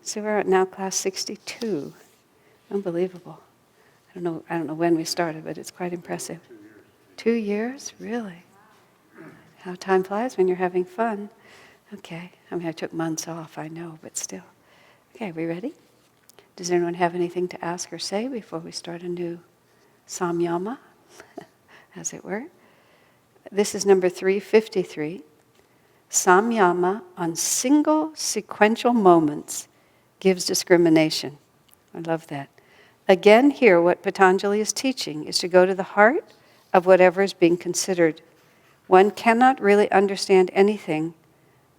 So we're at now class 62. Unbelievable. I don't know when we started, but it's quite impressive. 2 years? Really? How time flies when you're having fun. Okay. I mean, I took months off, I know, but still. Okay, we ready? Does anyone have anything to ask or say before we start a new Samyama, as it were? This is number 353. Samyama on single sequential moments gives discrimination. I love that. Again, here, what Patanjali is teaching is to go to the heart of whatever is being considered. One cannot really understand anything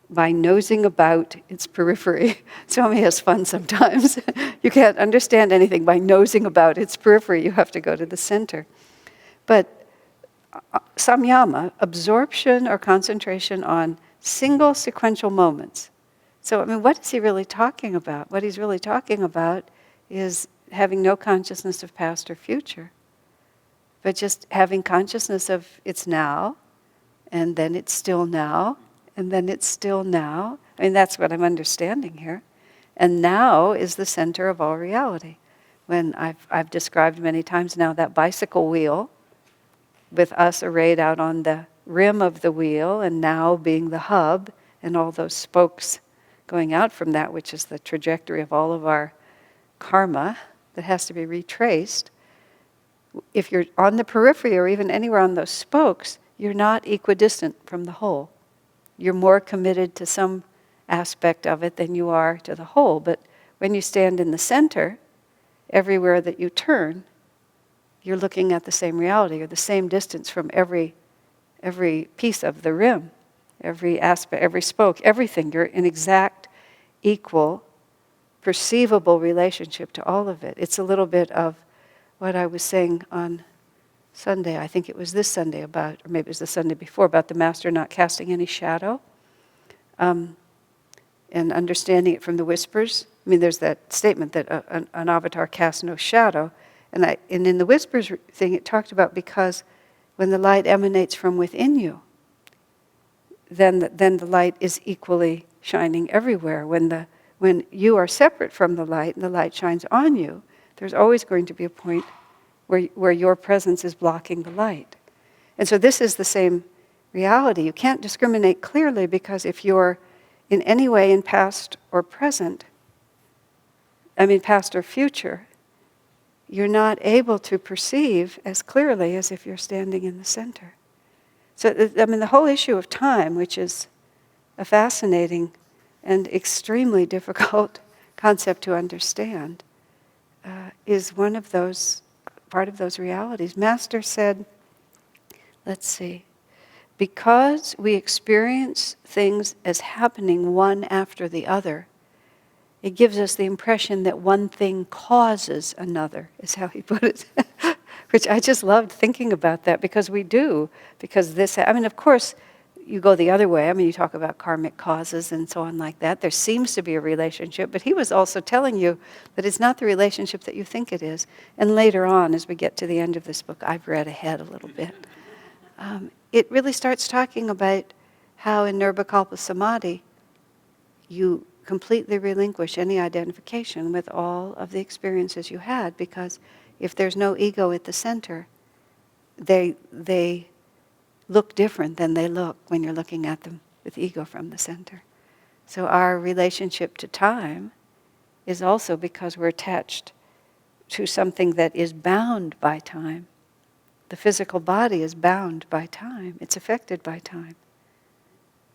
by nosing about its periphery. Swami has fun sometimes. You can't understand anything by nosing about its periphery. You have to go to the center. But samyama, absorption or concentration on single sequential moments. So, I mean, what is he really talking about? What he's really talking about is having no consciousness of past or future, but just having consciousness of it's now, and then it's still now, and then it's still now. I mean, that's what I'm understanding here. And now is the center of all reality. When I've described many times now that bicycle wheel, with us arrayed out on the rim of the wheel, and now being the hub, and all those spokes going out from that, which is the trajectory of all of our karma that has to be retraced. If you're on the periphery or even anywhere on those spokes, you're not equidistant from the whole. You're more committed to some aspect of it than you are to the whole. But when you stand in the center, everywhere that you turn, you're looking at the same reality or the same distance from every piece of the rim, every aspect, every spoke, everything. You're in exact, equal, perceivable relationship to all of it. It's a little bit of what I was saying on Sunday. I think it was this Sunday about, or maybe it was the Sunday before, about the Master not casting any shadow, and understanding it from the whispers. I mean, there's that statement that an avatar casts no shadow, and in the whispers thing, it talked about because when the light emanates from within you, then the light is equally shining everywhere. When you are separate from the light and the light shines on you, there's always going to be a point where your presence is blocking the light. And so this is the same reality. You can't discriminate clearly because if you're in any way in past or present, past or future, you're not able to perceive as clearly as if you're standing in the center. So, the whole issue of time, which is a fascinating and extremely difficult concept to understand, is one of those, part of those realities. Master said, let's see, because we experience things as happening one after the other, it gives us the impression that one thing causes another, is how he put it. Which I just loved thinking about that, because we do. Because this, of course, you go the other way. You talk about karmic causes and so on like that. There seems to be a relationship, but he was also telling you that it's not the relationship that you think it is. And later on, as we get to the end of this book, I've read ahead a little bit. It really starts talking about how in Nirvikalpa Samadhi, you completely relinquish any identification with all of the experiences you had, because if there's no ego at the center, they look different than they look when you're looking at them with ego from the center. So our relationship to time is also because we're attached to something that is bound by time. The physical body is bound by time. It's affected by time.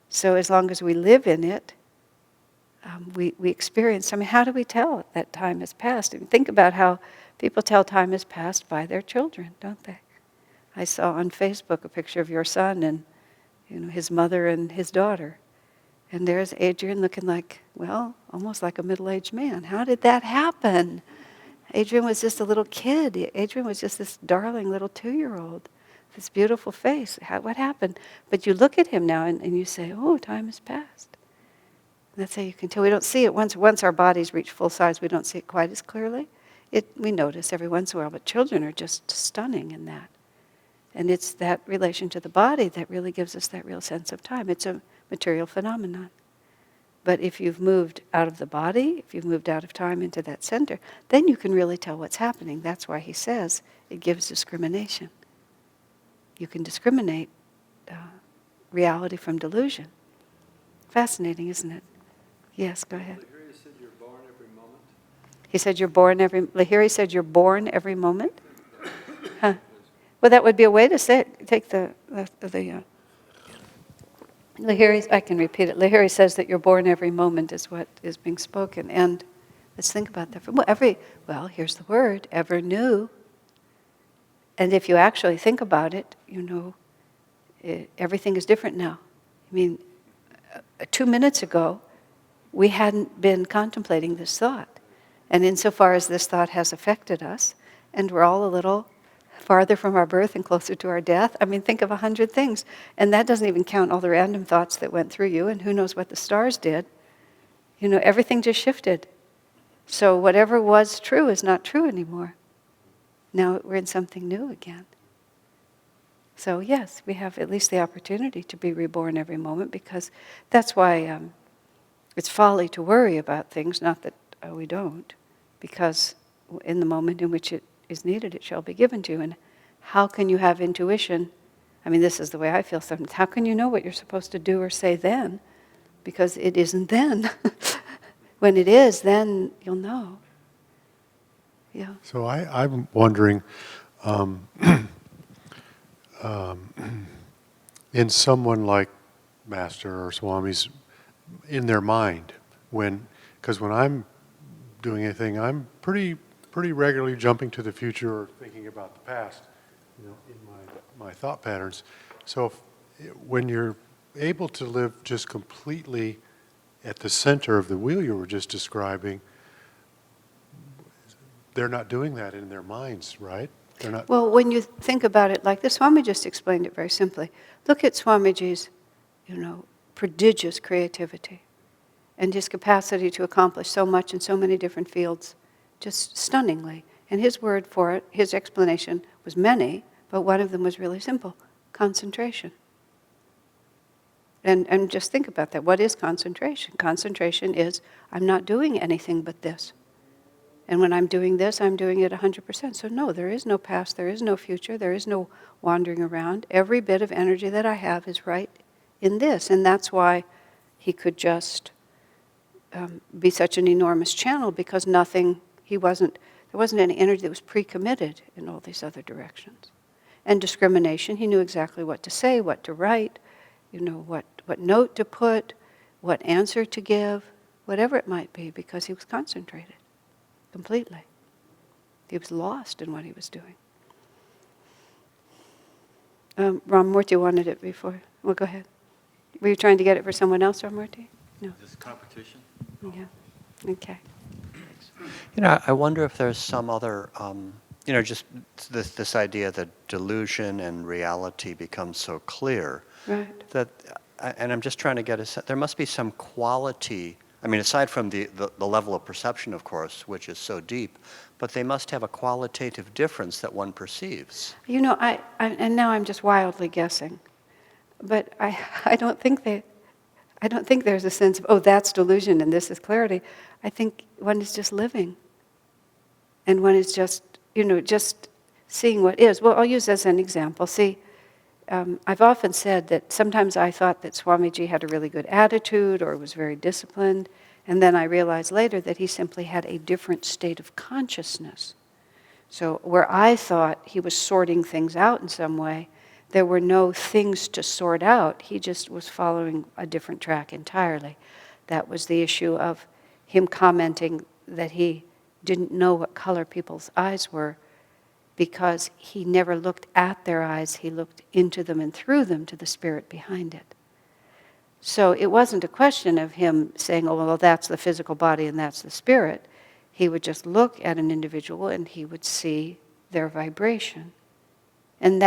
So as long as we live in it, we experience. How do we tell that time has passed? Think about how people tell time has passed by their children, don't they? I saw on Facebook a picture of your son and his mother and his daughter. And there's Adrian looking like, almost like a middle-aged man. How did that happen? Adrian was just a little kid. Adrian was just this darling little 2-year-old. This beautiful face. What happened? But you look at him now and you say, oh, time has passed. That's how you can tell. We don't see it once our bodies reach full size. We don't see it quite as clearly. We notice every once in a while, but children are just stunning in that. And it's that relation to the body that really gives us that real sense of time. It's a material phenomenon. But if you've moved out of the body, if you've moved out of time into that center, then you can really tell what's happening. That's why he says it gives discrimination. You can discriminate reality from delusion. Fascinating, isn't it? Yes, go ahead. Lahiri said you're born every moment. He said you're born every... Lahiri said you're born every moment? Huh. Well, that would be a way to say it. Take the Lahiri, I can repeat it. Lahiri says that you're born every moment is what is being spoken. And let's think about that. Well, here's the word, ever new. And if you actually think about it, everything is different now. I mean, 2 minutes ago, we hadn't been contemplating this thought. And insofar as this thought has affected us, and we're all a little farther from our birth and closer to our death, I mean, think of 100 things. And that doesn't even count all the random thoughts that went through you, and who knows what the stars did. Everything just shifted. So whatever was true is not true anymore. Now we're in something new again. So yes, we have at least the opportunity to be reborn every moment, because that's why it's folly to worry about things, not that we don't, because in the moment in which it is needed, it shall be given to you. And how can you have intuition? I mean, this is the way I feel sometimes. How can you know what you're supposed to do or say then? Because it isn't then. When it is, then you'll know. Yeah. So I'm wondering, in someone like Master or Swami's, in their mind, because when I'm doing anything, I'm pretty regularly jumping to the future or thinking about the past, in my thought patterns. So when you're able to live just completely at the center of the wheel you were just describing, they're not doing that in their minds, right? They're not. Well, when you think about it like this, Swami just explained it very simply. Look at Swamiji's, prodigious creativity and his capacity to accomplish so much in so many different fields, just stunningly. And his word for it, his explanation was many, but one of them was really simple: concentration. And just think about that. What is concentration? Concentration is, I'm not doing anything but this. And when I'm doing this, I'm doing it 100%. So no, there is no past, there is no future, there is no wandering around. Every bit of energy that I have is right in this. And that's why he could just be such an enormous channel, because there wasn't any energy that was pre-committed in all these other directions. And discrimination, he knew exactly what to say, what to write, what note to put, what answer to give, whatever it might be, because he was concentrated completely. He was lost in what he was doing. Ramurti wanted it before. Well, go ahead. Were you trying to get it for someone else, Ramurti? No. This competition? Yeah. Okay. I wonder if there's some other, just this idea that delusion and reality become so clear. Right. That, and I'm just trying to get a sense, there must be some quality, I mean, aside from the level of perception, of course, which is so deep, but they must have a qualitative difference that one perceives. And now I'm just wildly guessing, but I don't think there's a sense of, that's delusion and this is clarity. I think one is just living, and one is just seeing what is. Well, I'll use as an example. See, I've often said that sometimes I thought that Swamiji had a really good attitude or was very disciplined, and then I realized later that he simply had a different state of consciousness. So where I thought he was sorting things out in some way, there were no things to sort out. He just was following a different track entirely. That was the issue of him commenting that he didn't know what color people's eyes were, because he never looked at their eyes, he looked into them and through them to the spirit behind it. So it wasn't a question of him saying, well, that's the physical body and that's the spirit. He would just look at an individual and he would see their vibration. And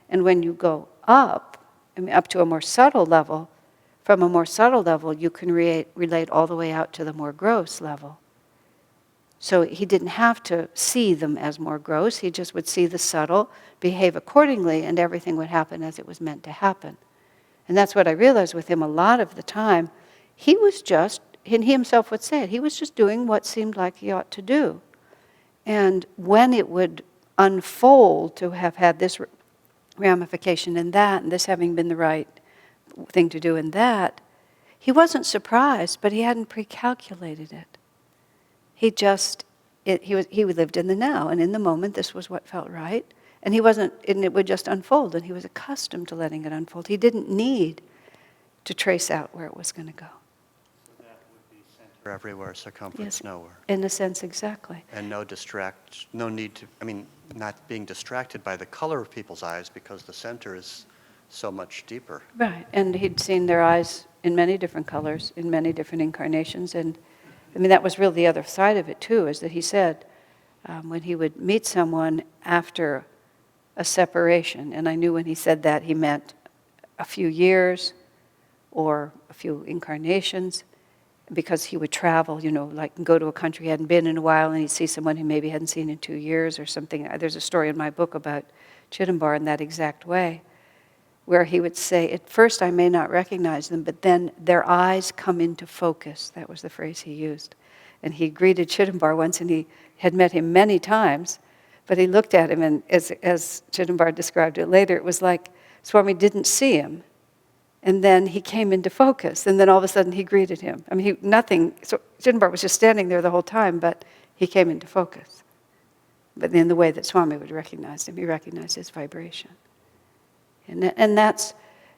when you go up to a more subtle level, from a more subtle level, you can relate all the way out to the more gross level. So he didn't have to see them as more gross, he just would see the subtle, behave accordingly, and everything would happen as it was meant to happen. And that's what I realized with him a lot of the time. he was just, and he himself would say it, he was just doing what seemed like he ought to do. And when it would unfold to have had this ramification and that, and this having been the right thing to do and that, he wasn't surprised, but he hadn't pre-calculated it. He just, he lived in the now, and in the moment this was what felt right. And he wasn't, and it would just unfold, and he was accustomed to letting it unfold. He didn't need to trace out where it was going to go. So that would be center everywhere, circumference Yes, nowhere. in a sense, exactly. And no need to, not being distracted by the color of people's eyes because the center is so much deeper. Right, and he'd seen their eyes in many different colors, in many different incarnations, and that was really the other side of it too, is that he said when he would meet someone after a separation, and I knew when he said that he meant a few years or a few incarnations, because he would travel, like go to a country he hadn't been in a while, and he'd see someone he maybe hadn't seen in 2 years or something. There's a story in my book about Chidambar in that exact way, where he would say, at first I may not recognize them, but then their eyes come into focus. That was the phrase he used. And he greeted Chidambar once, and he had met him many times, but he looked at him, and as Chidambar described it later, it was like Swami didn't see him, and then he came into focus, and then all of a sudden he greeted him. So Chidambar was just standing there the whole time, but he came into focus. But in the way that Swami would recognize him, he recognized his vibration. And that's,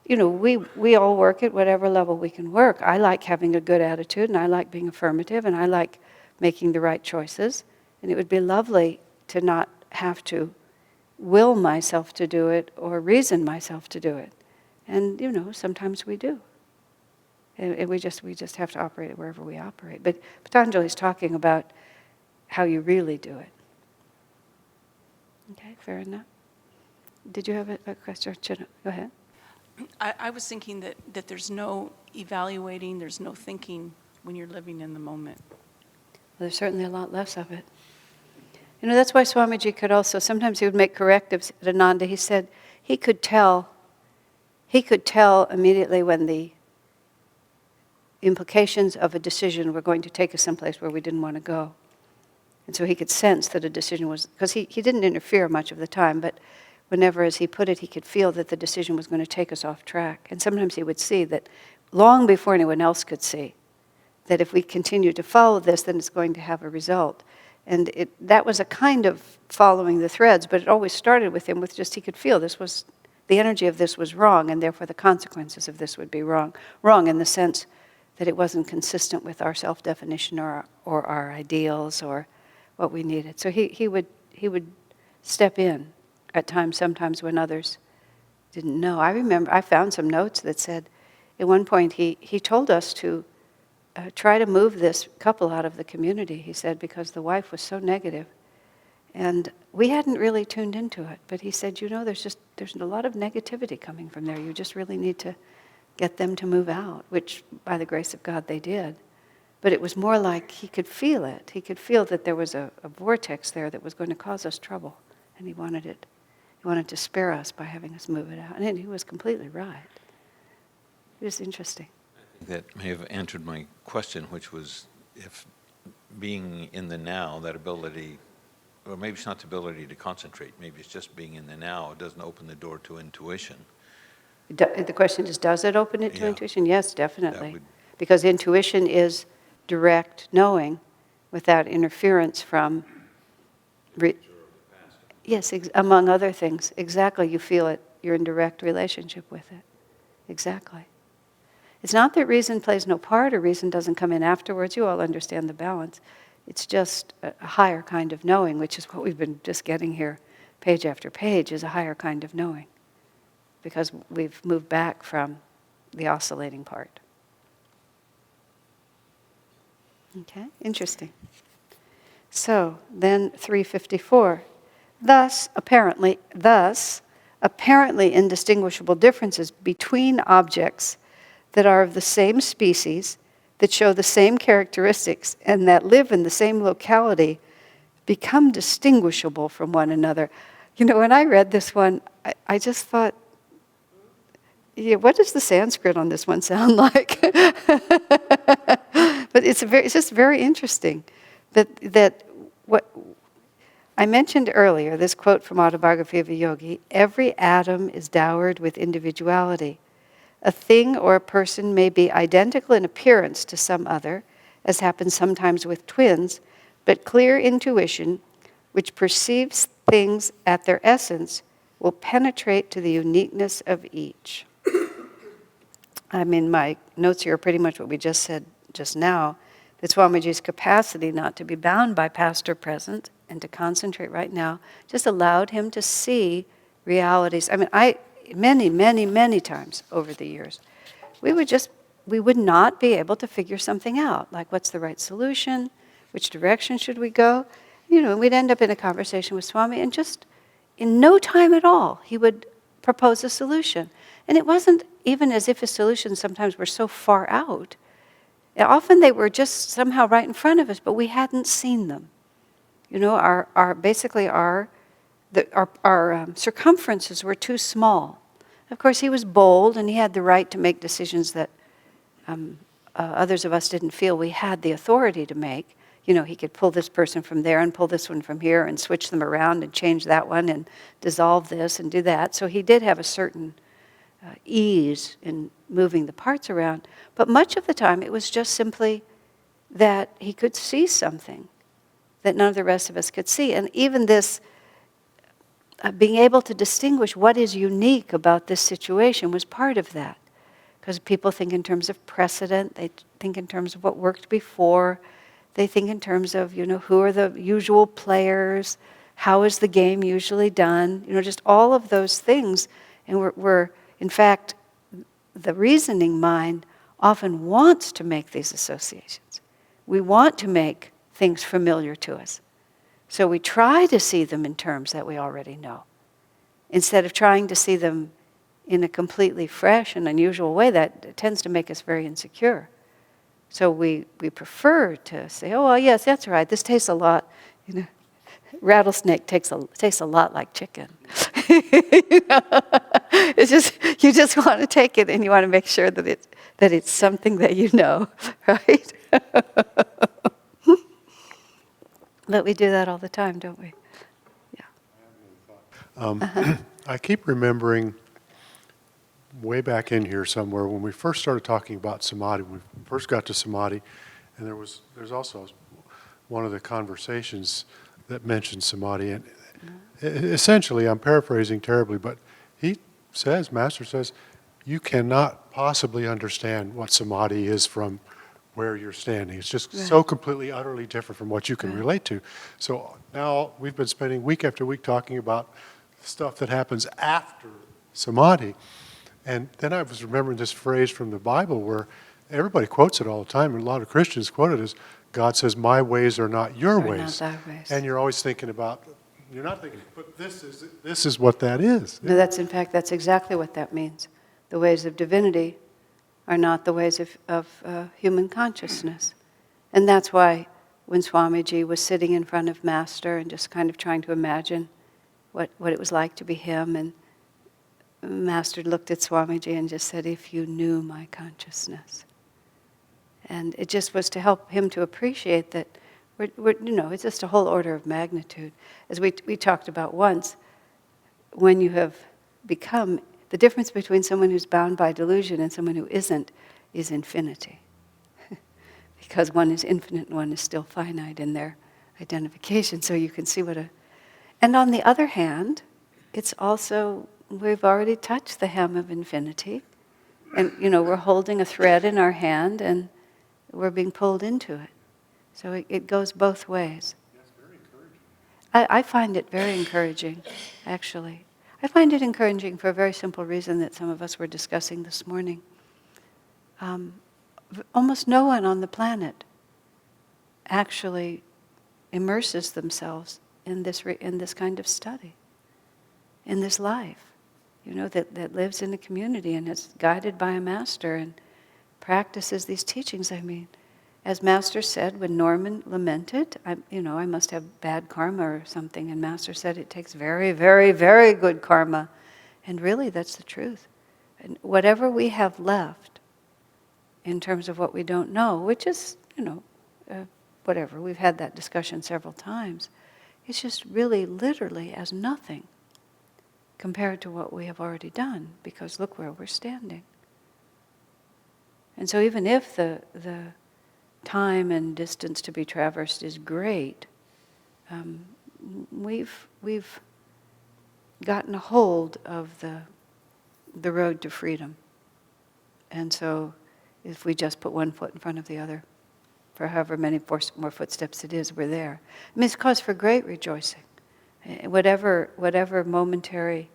we all work at whatever level we can work. I like having a good attitude, and I like being affirmative, and I like making the right choices. And it would be lovely to not have to will myself to do it or reason myself to do it. And, sometimes we do. And we just have to operate it wherever we operate. But Patanjali's talking about how you really do it. Okay, fair enough. Did you have a question? Go ahead. I was thinking that there's no evaluating, there's no thinking when you're living in the moment. Well, there's certainly a lot less of it. That's why Swamiji could also, sometimes he would make correctives at Ananda. He said he could tell immediately when the implications of a decision were going to take us someplace where we didn't want to go. And so he could sense that a decision was, because he didn't interfere much of the time, but whenever, as he put it, he could feel that the decision was going to take us off track. And sometimes he would see that long before anyone else could see, that if we continue to follow this, then it's going to have a result. And that was a kind of following the threads, but it always started with him with just he could feel the energy of this was wrong, and therefore the consequences of this would be wrong. Wrong in the sense that it wasn't consistent with our self-definition or our ideals or what we needed. So he would step in at times, sometimes when others didn't know. I remember I found some notes that said, at one point he told us to try to move this couple out of the community, he said, because the wife was so negative. And we hadn't really tuned into it. But he said, there's a lot of negativity coming from there. You just really need to get them to move out, which by the grace of God they did. But it was more like he could feel it. He could feel that there was a vortex there that was going to cause us trouble. And he wanted to spare us by having us move it out. And he was completely right. It was interesting. That may have answered my question, which was if being in the now, that ability, or maybe it's not the ability to concentrate, maybe it's just being in the now, it doesn't open the door to intuition. The question is, does it open it to Yeah. intuition? Yes, definitely. would- Because intuition is direct knowing without interference from... Yes, among other things. Exactly, you feel it. You're in direct relationship with it. Exactly. It's not that reason plays no part or reason doesn't come in afterwards. You all understand the balance. It's just a higher kind of knowing, which is what we've been just getting here page after page, is a higher kind of knowing. Because we've moved back from the oscillating part. Okay, interesting. So, then 354. Thus, apparently indistinguishable differences between objects that are of the same species, that show the same characteristics, and that live in the same locality, become distinguishable from one another. When I read this one, I just thought, what does the Sanskrit on this one sound like? But it's just very interesting that what I mentioned earlier, this quote from Autobiography of a Yogi, every atom is dowered with individuality. A thing or a person may be identical in appearance to some other, as happens sometimes with twins, but clear intuition, which perceives things at their essence, will penetrate to the uniqueness of each. I mean, my notes here are pretty much what we just said just now, that Swamiji's capacity not to be bound by past or present and to concentrate right now just allowed him to see realities. I mean, many times over the years, we would not be able to figure something out, like what's the right solution, which direction should we go? We'd end up in a conversation with Swami, and just in no time at all, he would propose a solution. And it wasn't even as if his solutions sometimes were so far out. Often they were just somehow right in front of us, but we hadn't seen them. Our circumferences were too small. Of course, he was bold, and he had the right to make decisions that others of us didn't feel we had the authority to make. He could pull this person from there and pull this one from here and switch them around and change that one and dissolve this and do that. So he did have a certain ease in moving the parts around. But much of the time, it was just simply that he could see something that none of the rest of us could see. And even this being able to distinguish what is unique about this situation was part of that. Because people think in terms of precedent, they think in terms of what worked before, they think in terms of, who are the usual players, how is the game usually done, just all of those things. And we're in fact, the reasoning mind often wants to make these associations. We want to make things familiar to us. So we try to see them in terms that we already know, instead of trying to see them in a completely fresh and unusual way that tends to make us very insecure. So we prefer to say, oh, well, yes, that's right, this tastes a lot, rattlesnake tastes a lot like chicken. It's just, you just want to take it and you want to make sure that it's something that you know, right? But we do that all the time, don't we? Yeah. I keep remembering way back in here somewhere when we first started talking about samadhi, when we first got to samadhi, and there's also one of the conversations that mentioned samadhi. And essentially, I'm paraphrasing terribly, but Master says, you cannot possibly understand what samadhi is from where you're standing. It's just so completely, utterly different from what you can relate to. So now we've been spending week after week talking about stuff that happens after samadhi. And then I was remembering this phrase from the Bible where everybody quotes it all the time, and a lot of Christians quote it as, God says, my ways are not your ways. Not thy ways. And you're always thinking about, you're not thinking, but this is what that is. No, that's exactly what that means. The ways of divinity are not the ways of human consciousness. And that's why when Swamiji was sitting in front of Master and just kind of trying to imagine what it was like to be him, and Master looked at Swamiji and just said, if you knew my consciousness. And it just was to help him to appreciate that it's just a whole order of magnitude. As we talked about once, when you have become, the difference between someone who's bound by delusion and someone who isn't is infinity. Because one is infinite and one is still finite in their identification. So you can see and on the other hand, it's also, we've already touched the hem of infinity. And, we're holding a thread in our hand and we're being pulled into it. So it goes both ways. That's very encouraging. I find it very encouraging, actually. I find it encouraging for a very simple reason that some of us were discussing this morning. Almost no one on the planet actually immerses themselves in this kind of study, in this life, that lives in a community and is guided by a master and practices these teachings. I mean, as Master said, when Norman lamented, I must have bad karma or something, and Master said it takes very, very, very good karma. And really, that's the truth. And whatever we have left in terms of what we don't know, which is, whatever, we've had that discussion several times. It's just really literally as nothing compared to what we have already done, because look where we're standing. And so even if the time and distance to be traversed is great, we've gotten a hold of the road to freedom. And so if we just put one foot in front of the other, for however many more footsteps it is, we're there. I mean, it's cause for great rejoicing. Whatever momentary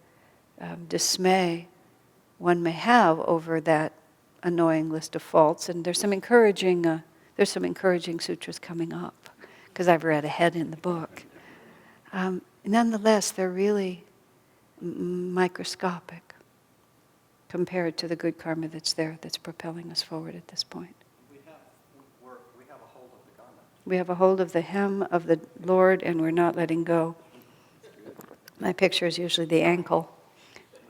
dismay one may have over that annoying list of faults, and there's some encouraging sutras coming up, because I've read ahead in the book. Nonetheless, they're really microscopic compared to the good karma that's there, that's propelling us forward at this point. We have a hold of the garment. We have a hold of the hem of the Lord, and we're not letting go. My picture is usually the ankle.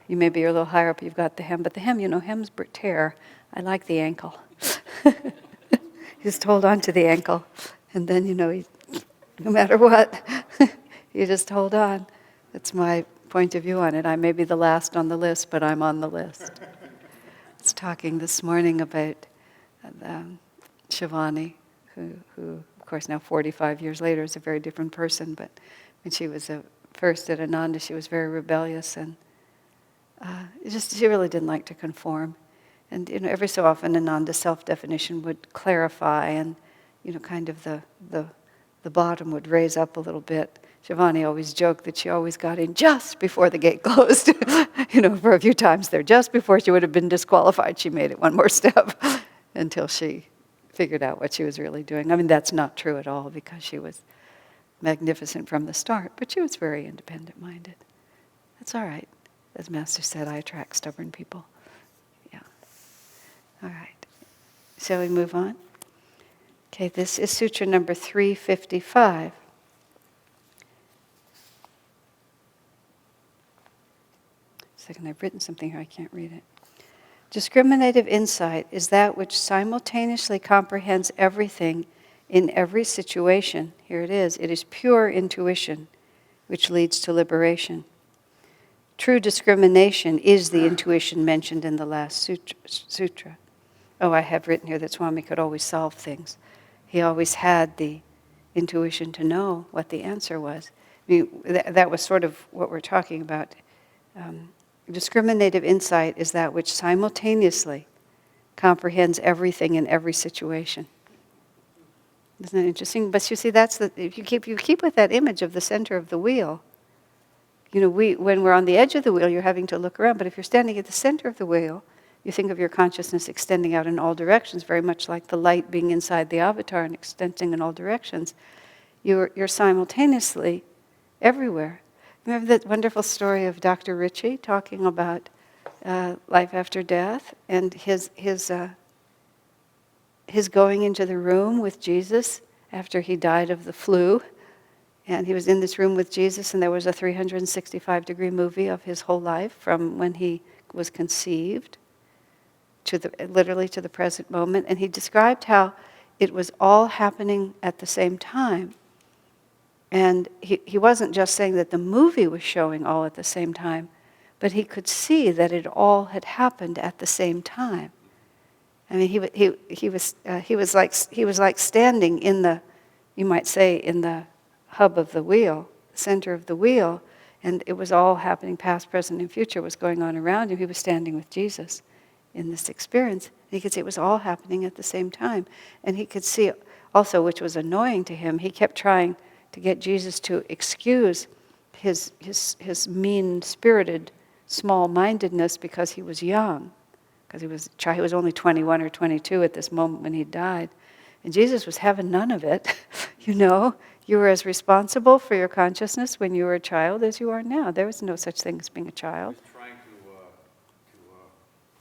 You maybe you're a little higher up, you've got the hem, but the hem, hems tear. I like the ankle. Just hold on to the ankle, and then, no matter what, you just hold on. That's my point of view on it. I may be the last on the list, but I'm on the list. I was talking this morning about Shivani, who, of course, now 45 years later is a very different person, but when she was first at Ananda, she was very rebellious, and she really didn't like to conform. And every so often Ananda's self-definition would clarify, and kind of the bottom would raise up a little bit. Shivani always joked that she always got in just before the gate closed. For a few times there, just before she would have been disqualified, she made it one more step until she figured out what she was really doing. I mean, that's not true at all, because she was magnificent from the start, but she was very independent-minded. That's all right. As Master said, I attract stubborn people. Yeah. All right. Shall we move on? Okay, this is Sutra number 355. Second, I've written something here, I can't read it. Discriminative insight is that which simultaneously comprehends everything in every situation. Here it is. It is pure intuition, which leads to liberation. True discrimination is the intuition mentioned in the last sutra. Oh, I have written here that Swami could always solve things. He always had the intuition to know what the answer was. I mean, that was sort of what we're talking about. Discriminative insight is that which simultaneously comprehends everything in every situation. Isn't that interesting? But you see, if you keep with that image of the center of the wheel. When we're on the edge of the wheel, you're having to look around. But if you're standing at the center of the wheel, you think of your consciousness extending out in all directions, very much like the light being inside the avatar and extending in all directions. You're simultaneously everywhere. Remember that wonderful story of Dr. Ritchie talking about life after death, and his going into the room with Jesus after he died of the flu. And he was in this room with Jesus, and there was a 365-degree movie of his whole life, from when he was conceived literally to the present moment. And he described how it was all happening at the same time. And he wasn't just saying that the movie was showing all at the same time, but he could see that it all had happened at the same time. I mean, he was like standing in the, you might say, in the hub of the wheel, the center of the wheel, and it was all happening, past, present, and future was going on around him. He was standing with Jesus in this experience. And he could see it was all happening at the same time. And he could see also, which was annoying to him, he kept trying to get Jesus to excuse his mean-spirited small-mindedness because he was young, because he was only 21 or 22 at this moment when he died. And Jesus was having none of it, You were as responsible for your consciousness when you were a child as you are now. There was no such thing as being a child. He was trying to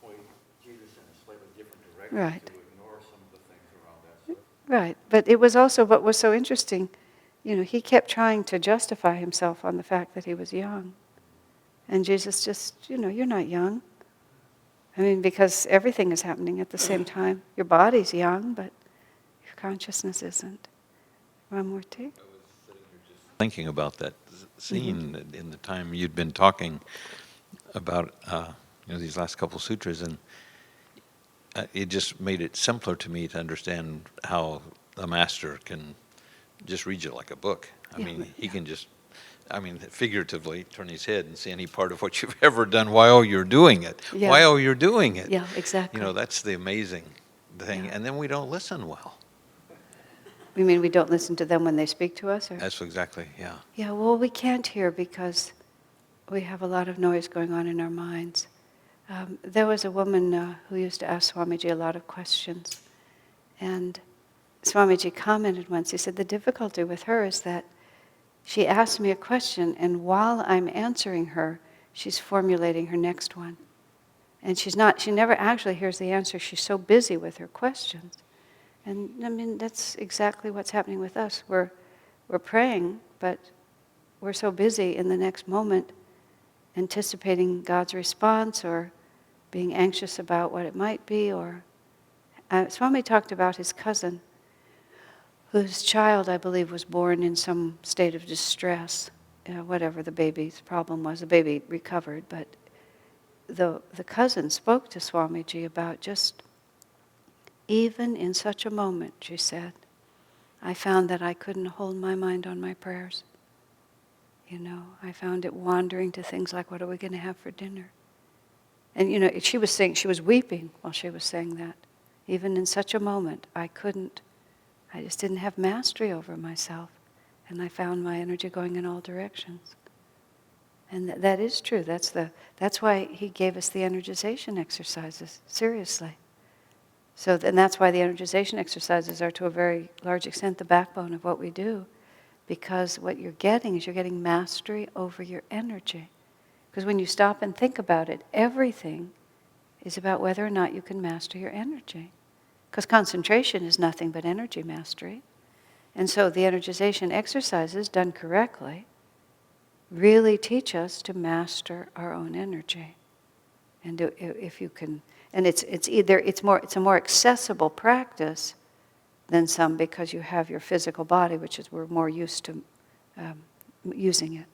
point Jesus in a slightly different direction, Right. to ignore some of the things around that. So Right, but it was also, what was so interesting, he kept trying to justify himself on the fact that he was young. And Jesus just, you're not young. I mean, because everything is happening at the same time. Your body's young, but consciousness isn't. Ramurti? Thinking about that scene in the time you'd been talking about these last couple sutras, and it just made it simpler to me to understand how a master can just read you like a book. I mean, he can just, figuratively turn his head and see any part of what you've ever done while you're doing it. Yeah. While you're doing it. Yeah, exactly. That's the amazing thing. Yeah. And then we don't listen well. You mean we don't listen to them when they speak to us? Or? That's exactly, yeah. Yeah, well, we can't hear because we have a lot of noise going on in our minds. There was a woman who used to ask Swamiji a lot of questions. And Swamiji commented once, he said, the difficulty with her is that she asked me a question, and while I'm answering her, she's formulating her next one. And she never actually hears the answer. She's so busy with her questions. And that's exactly what's happening with us. We're praying, but we're so busy in the next moment anticipating God's response or being anxious about what it might be. Or Swami talked about his cousin, whose child, I believe, was born in some state of distress, whatever the baby's problem was. The baby recovered, but the cousin spoke to Swamiji about just, even in such a moment, she said, I found that I couldn't hold my mind on my prayers. I found it wandering to things like, what are we going to have for dinner? And she was saying, she was weeping while she was saying that. Even in such a moment, I just didn't have mastery over myself. And I found my energy going in all directions. And that is true. That's why he gave us the energization exercises, seriously. And that's why the energization exercises are to a very large extent the backbone of what we do. Because what you're getting mastery over your energy. Because when you stop and think about it, everything is about whether or not you can master your energy. Because concentration is nothing but energy mastery. And so the energization exercises, done correctly, really teach us to master our own energy. And if you can, and it's a more accessible practice than some, because you have your physical body, which is we're more used to using it.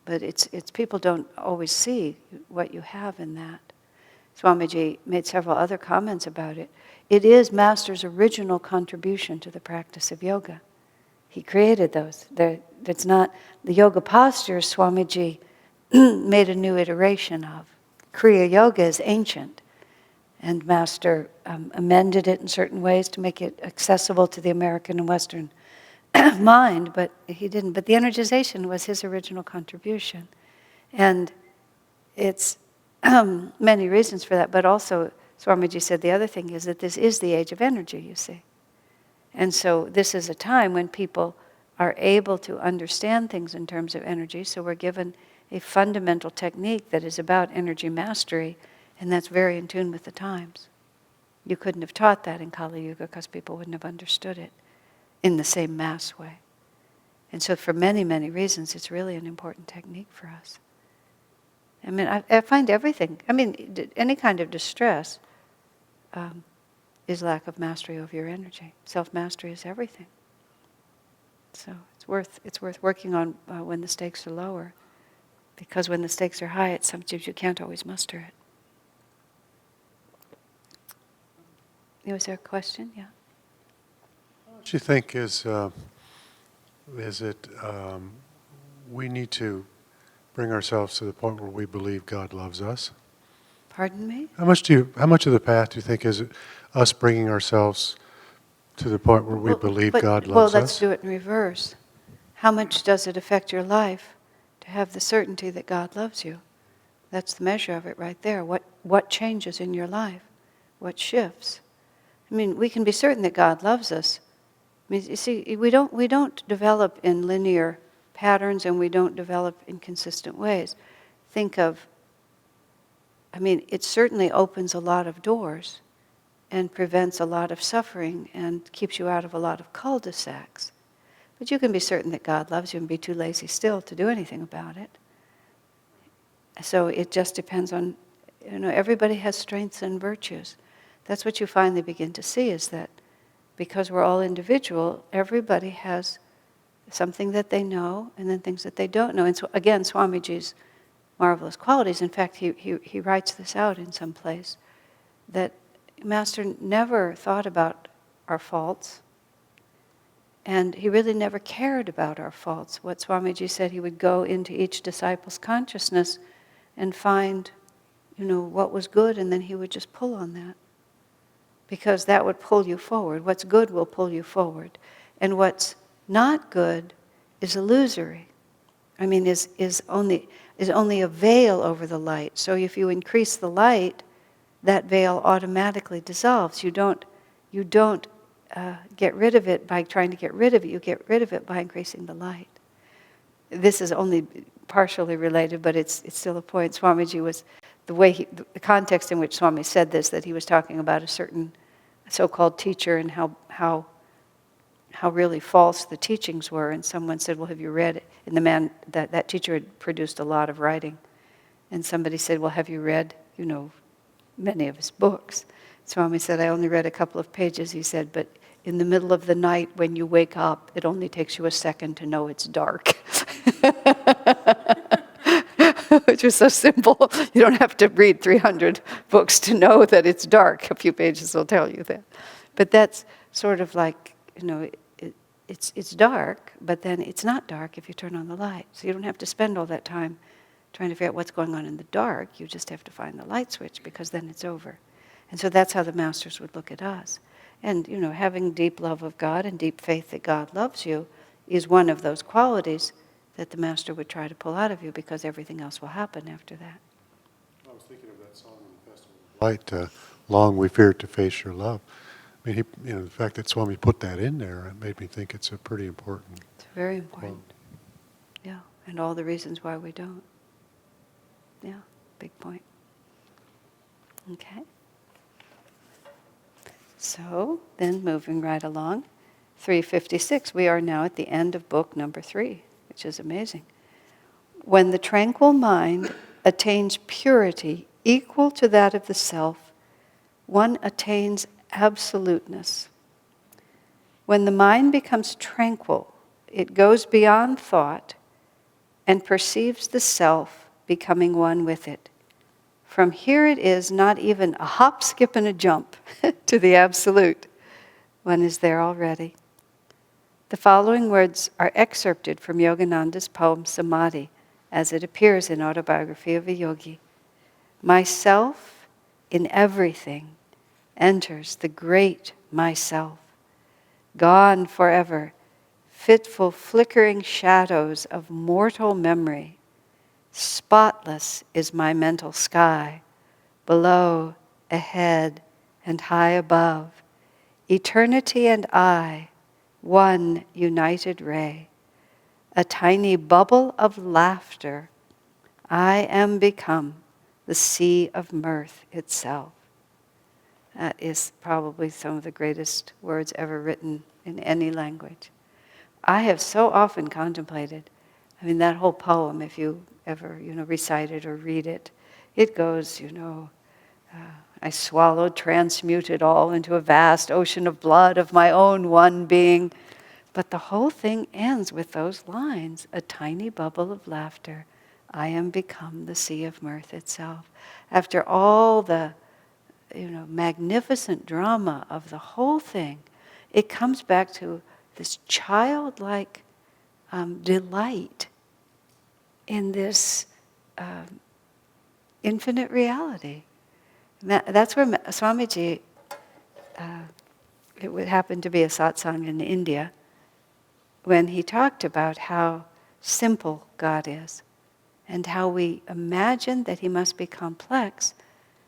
But it's people don't always see what you have in that. Swamiji made several other comments about it. It is Master's original contribution to the practice of yoga. He created those. That's not the yoga postures Swamiji made a new iteration of. Kriya Yoga is ancient, and Master amended it in certain ways to make it accessible to the American and Western mind, but he didn't. But the energization was his original contribution. And it's many reasons for that, but also Swamiji said the other thing is that this is the age of energy, you see. And so this is a time when people are able to understand things in terms of energy, so we're given a fundamental technique that is about energy mastery, and that's very in tune with the times. You couldn't have taught that in Kali Yuga because people wouldn't have understood it in the same mass way. And so for many, many reasons, it's really an important technique for us. I find everything, any kind of distress is lack of mastery over your energy. Self-mastery is everything. So it's worth working on when the stakes are lower, because when the stakes are high, sometimes you can't always muster it. Was there a question? Yeah. What do you think is it we need to bring ourselves to the point where we believe God loves us? Pardon me? How much of the path do you think is us bringing ourselves to the point where we believe God loves us? Well, let's do it in reverse. How much does it affect your life to have the certainty that God loves you? That's the measure of it right there. What changes in your life? What shifts? We can be certain that God loves us. You see, we don't develop in linear patterns, and we don't develop in consistent ways. Think of, it certainly opens a lot of doors and prevents a lot of suffering and keeps you out of a lot of cul-de-sacs. But you can be certain that God loves you and be too lazy still to do anything about it. So it just depends on, everybody has strengths and virtues. That's what you finally begin to see, is that because we're all individual, everybody has something that they know and then things that they don't know. And so again, Swamiji's marvelous qualities, in fact, he writes this out in some place, that Master never thought about our faults, and he really never cared about our faults. What Swamiji said, he would go into each disciple's consciousness and find, what was good, and then he would just pull on that. Because that would pull you forward. What's good will pull you forward. And what's not good is illusory. Is only a veil over the light. So if you increase the light, that veil automatically dissolves. You don't get rid of it by trying to get rid of it. You get rid of it by increasing the light. This is only partially related, but it's still a point. Swamiji was, the context in which Swami said this, that he was talking about a certain so-called teacher and how really false the teachings were. And someone said, well, have you read it? And the man, that teacher had produced a lot of writing. And somebody said, well, have you read, many of his books? Swami said, I only read a couple of pages. He said, but in the middle of the night when you wake up, it only takes you a second to know it's dark. Which was so simple. You don't have to read 300 books to know that it's dark. A few pages will tell you that. But that's sort of like, it's dark, but then it's not dark if you turn on the light. So you don't have to spend all that time trying to figure out what's going on in the dark. You just have to find the light switch, because then it's over. And so that's how the masters would look at us. And, having deep love of God and deep faith that God loves you is one of those qualities that the master would try to pull out of you, because everything else will happen after that. I was thinking of that song in the Festival of Light, Long We Feared to Face Your Love. I mean, the fact that Swami put that in there, it made me think it's a pretty important. It's very important. quote. Yeah, and all the reasons why we don't. Yeah, big point. Okay. So, then moving right along, 356, we are now at the end of book number 3, which is amazing. When the tranquil mind attains purity equal to that of the self, one attains absoluteness. When the mind becomes tranquil, it goes beyond thought and perceives the self becoming one with it. From here it is not even a hop, skip, and a jump to the absolute. One is there already. The following words are excerpted from Yogananda's poem Samadhi, as it appears in Autobiography of a Yogi. Myself in everything enters the great myself, gone forever, fitful flickering shadows of mortal memory. Spotless is my mental sky, below, ahead, and high above. Eternity and I, one united ray. A tiny bubble of laughter, I am become the sea of mirth itself. That is probably some of the greatest words ever written in any language. I have so often contemplated, that whole poem, if you ever, recite it or read it, it goes, I swallowed, transmuted all into a vast ocean of blood of my own one being. But the whole thing ends with those lines, a tiny bubble of laughter, I am become the sea of mirth itself. After all the, magnificent drama of the whole thing, it comes back to this childlike delight in this infinite reality. That's where Swamiji, it would happen to be a satsang in India, when he talked about how simple God is and how we imagine that he must be complex,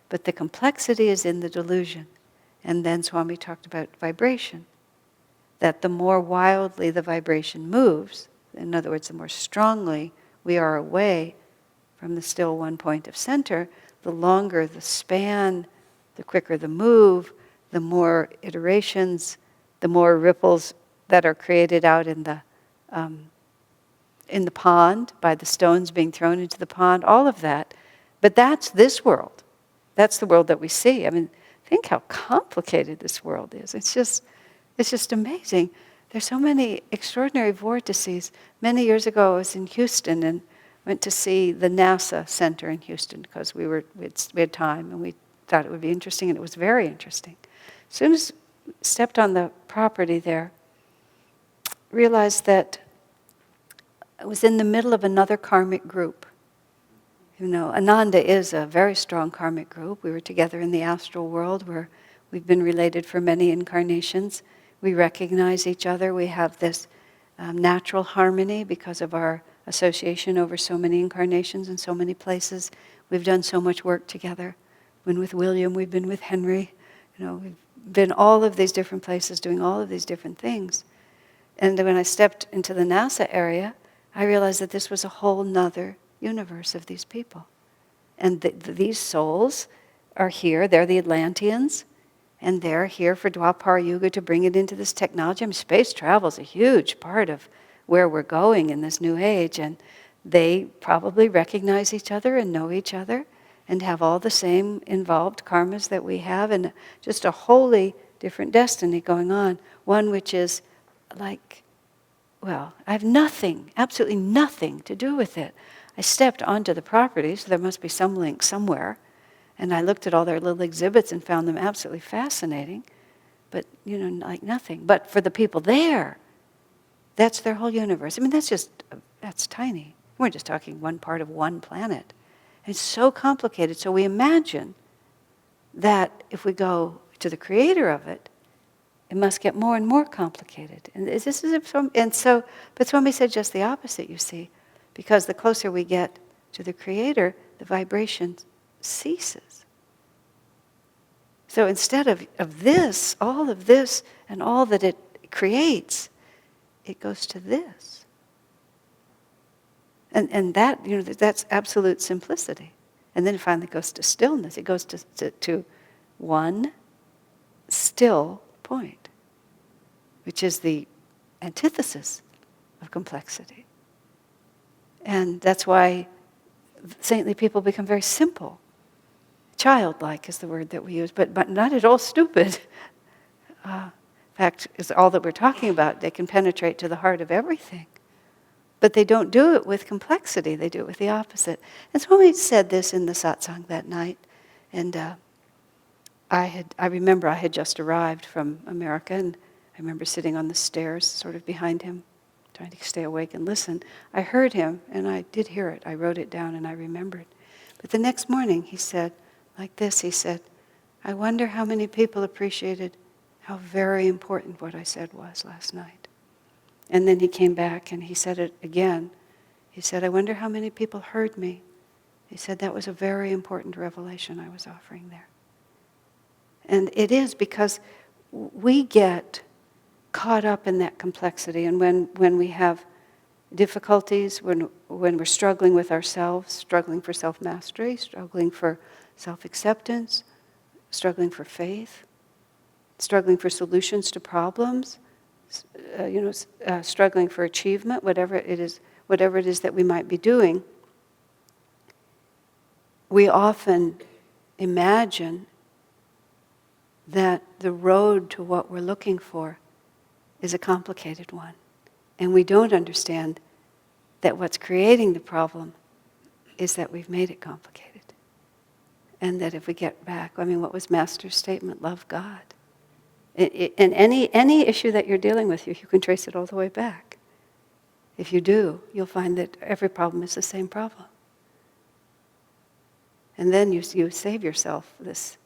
but the complexity is in the delusion. And then Swami talked about vibration, that the more wildly the vibration moves, in other words, the more strongly we are away from the still one point of center, the longer the span, the quicker the move, the more iterations, the more ripples that are created out in the pond by the stones being thrown into the pond, all of that. But that's this world. That's the world that we see. Think how complicated this world is. It's It's just amazing. There's so many extraordinary vortices. Many years ago, I was in Houston and went to see the NASA Center in Houston because we had time and we thought it would be interesting, and it was very interesting. As soon as we stepped on the property there, realized that I was in the middle of another karmic group. You know, Ananda is a very strong karmic group. We were together in the astral world where we've been related for many incarnations. We recognize each other. We have this natural harmony because of our association over so many incarnations in so many places. We've done so much work together. Been with William, we've been with Henry. You know, we've been all of these different places doing all of these different things. And when I stepped into the NASA area, I realized that this was a whole nother universe of these people. And these souls are here, they're the Atlanteans, and they're here for Dwapara Yuga to bring it into this technology. I mean, space travel is a huge part of where we're going in this new age, and they probably recognize each other and know each other and have all the same involved karmas that we have, and just a wholly different destiny going on. One which is like, well, I have nothing, absolutely nothing to do with it. I stepped onto the property, so there must be some link somewhere. And I looked at all their little exhibits and found them absolutely fascinating. But, you know, like nothing. But for the people there, that's their whole universe. I mean, that's tiny. We're just talking one part of one planet. And it's so complicated. So we imagine that if we go to the creator of it, it must get more and more complicated. And but Swami said just the opposite, you see. Because the closer we get to the creator, the vibration ceases. So instead of this, and all that it creates, it goes to this. And that, you know, that's absolute simplicity. And then it finally goes to stillness. It goes to one still point, which is the antithesis of complexity. And that's why saintly people become very simple. Childlike is the word that we use, but not at all stupid. In fact, is all that we're talking about. They can penetrate to the heart of everything. But they don't do it with complexity. They do it with the opposite. And Swami said this in the satsang that night. And I remember I had just arrived from America, and I remember sitting on the stairs sort of behind him, trying to stay awake and listen. I heard him, and I did hear it. I wrote it down, and I remembered. But the next morning, he said, like this, he said, I wonder how many people appreciated how very important what I said was last night. And then he came back, and he said it again. He said, I wonder how many people heard me. He said, that was a very important revelation I was offering there. And it is because we get caught up in that complexity, and when we have difficulties, when we're struggling with ourselves, struggling for self-mastery, struggling for self-acceptance, struggling for faith, struggling for solutions to problems, struggling for achievement, whatever it is that we might be doing, we often imagine that the road to what we're looking for is a complicated one. And we don't understand that what's creating the problem is that we've made it complicated. And that if we get back, I mean, what was Master's statement? Love God. And any issue that you're dealing with, you can trace it all the way back. If you do, you'll find that every problem is the same problem. And then you save yourself this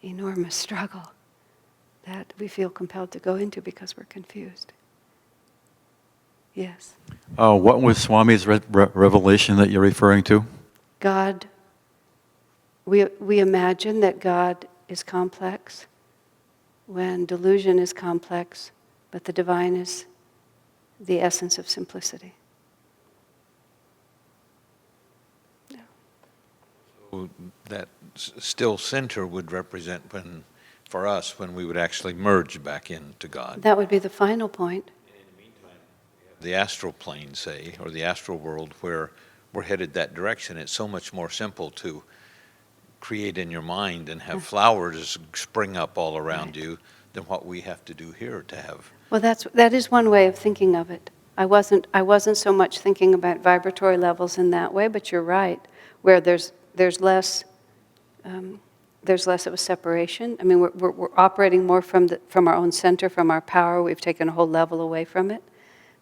enormous struggle that we feel compelled to go into because we're confused. Yes? What was Swami's revelation that you're referring to? God, we imagine that God is complex when delusion is complex, but the divine is the essence of simplicity. So that still center would represent for us when we would actually merge back into God. That would be the final point. In the meantime, we have the astral plane, say, or the astral world, where we're headed that direction. It's so much more simple to create in your mind and have flowers spring up all around you than what we have to do here to have. Well, that is one way of thinking of it. I wasn't so much thinking about vibratory levels in that way, but you're right, where there's less of a separation. I mean, we're operating more from our own center, from our power. We've taken a whole level away from it.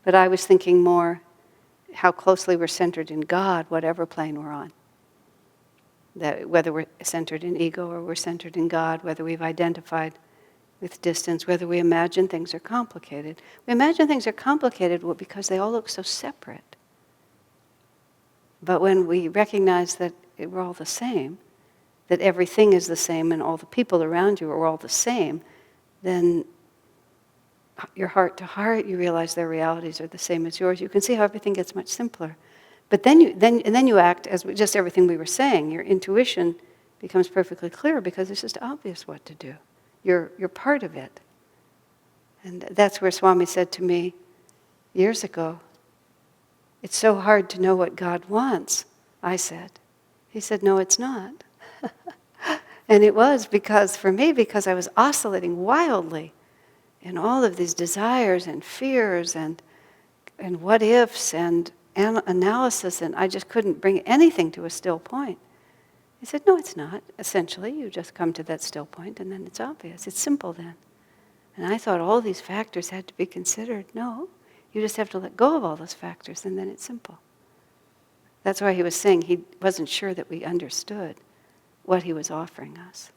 But I was thinking more how closely we're centered in God, whatever plane we're on. That whether we're centered in ego or we're centered in God, whether we've identified with distance, whether we imagine things are complicated. We imagine things are complicated because they all look so separate. But when we recognize that we're all the same, that everything is the same and all the people around you are all the same, then your heart to heart, you realize their realities are the same as yours. You can see how everything gets much simpler. But then you act as just everything we were saying. Your intuition becomes perfectly clear because it's just obvious what to do. You're part of it. And that's where Swami said to me years ago, "It's so hard to know what God wants," I said. He said, "No, it's not." And it was because I was oscillating wildly in all of these desires and fears and what ifs and analysis, and I just couldn't bring anything to a still point. He said, "No, it's not. Essentially, you just come to that still point and then it's obvious. It's simple then." And I thought all these factors had to be considered. No, you just have to let go of all those factors and then it's simple. That's why he was saying he wasn't sure that we understood what he was offering us.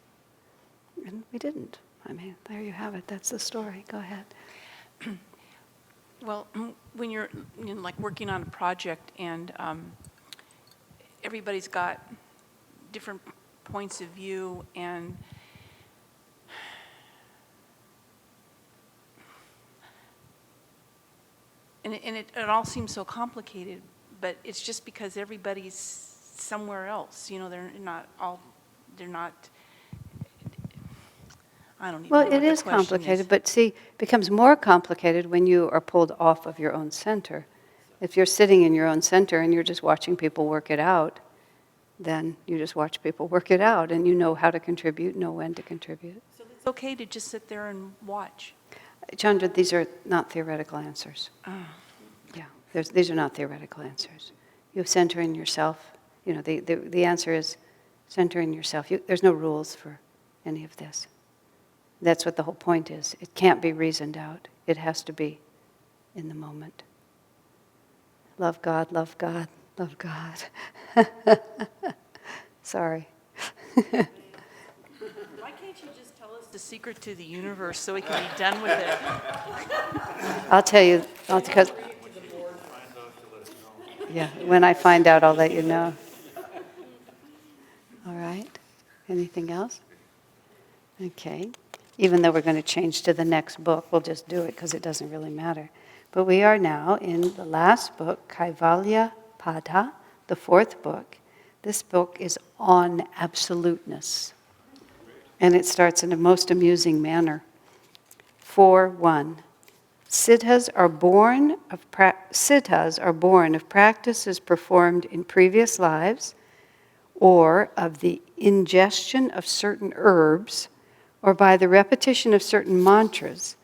And we didn't. I mean, there you have it. That's the story. Go ahead. Well, when you're like working on a project and everybody's got different points of view and it all seems so complicated, but it's just because everybody's somewhere else. They're not, I don't even know Well, what it the is question complicated, but see, it becomes more complicated when you are pulled off of your own center. If you're sitting in your own center and you're just watching people work it out, then you just watch people work it out and you know how to contribute, know when to contribute. So it's okay to just sit there and watch. Chandra, these are not theoretical answers. Yeah, these are not theoretical answers. You center in yourself. The answer is center in yourself. There's no rules for any of this. That's what the whole point is. It can't be reasoned out. It has to be in the moment. Love God, love God, love God. Sorry. Why can't you just tell us the secret to the universe so we can be done with it? I'll tell you, because yeah, when I find out, I'll let you know. All right. Anything else? Okay. Even though we're going to change to the next book, we'll just do it because it doesn't really matter. But we are now in the last book, Kaivalya Pada, the fourth book. This book is on absoluteness. And it starts in a most amusing manner. 4:1. Siddhas are born of practices performed in previous lives, or of the ingestion of certain herbs, or by the repetition of certain mantras,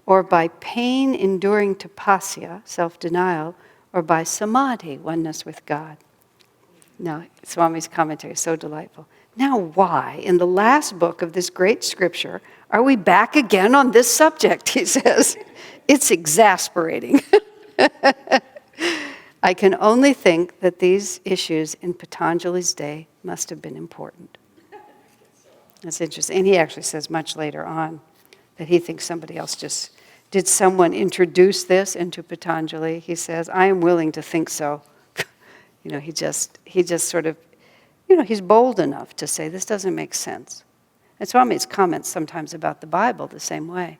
or by pain enduring tapasya, self-denial, or by samadhi, oneness with God. Now, Swami's commentary is so delightful. Now why, in the last book of this great scripture, are we back again on this subject, he says. It's exasperating. I can only think that these issues in Patanjali's day must have been important. That's interesting. And he actually says much later on that he thinks somebody else just, did someone introduce this into Patanjali? He says, I am willing to think so. He just sort of, he's bold enough to say, this doesn't make sense. And Swami's comments sometimes about the Bible the same way.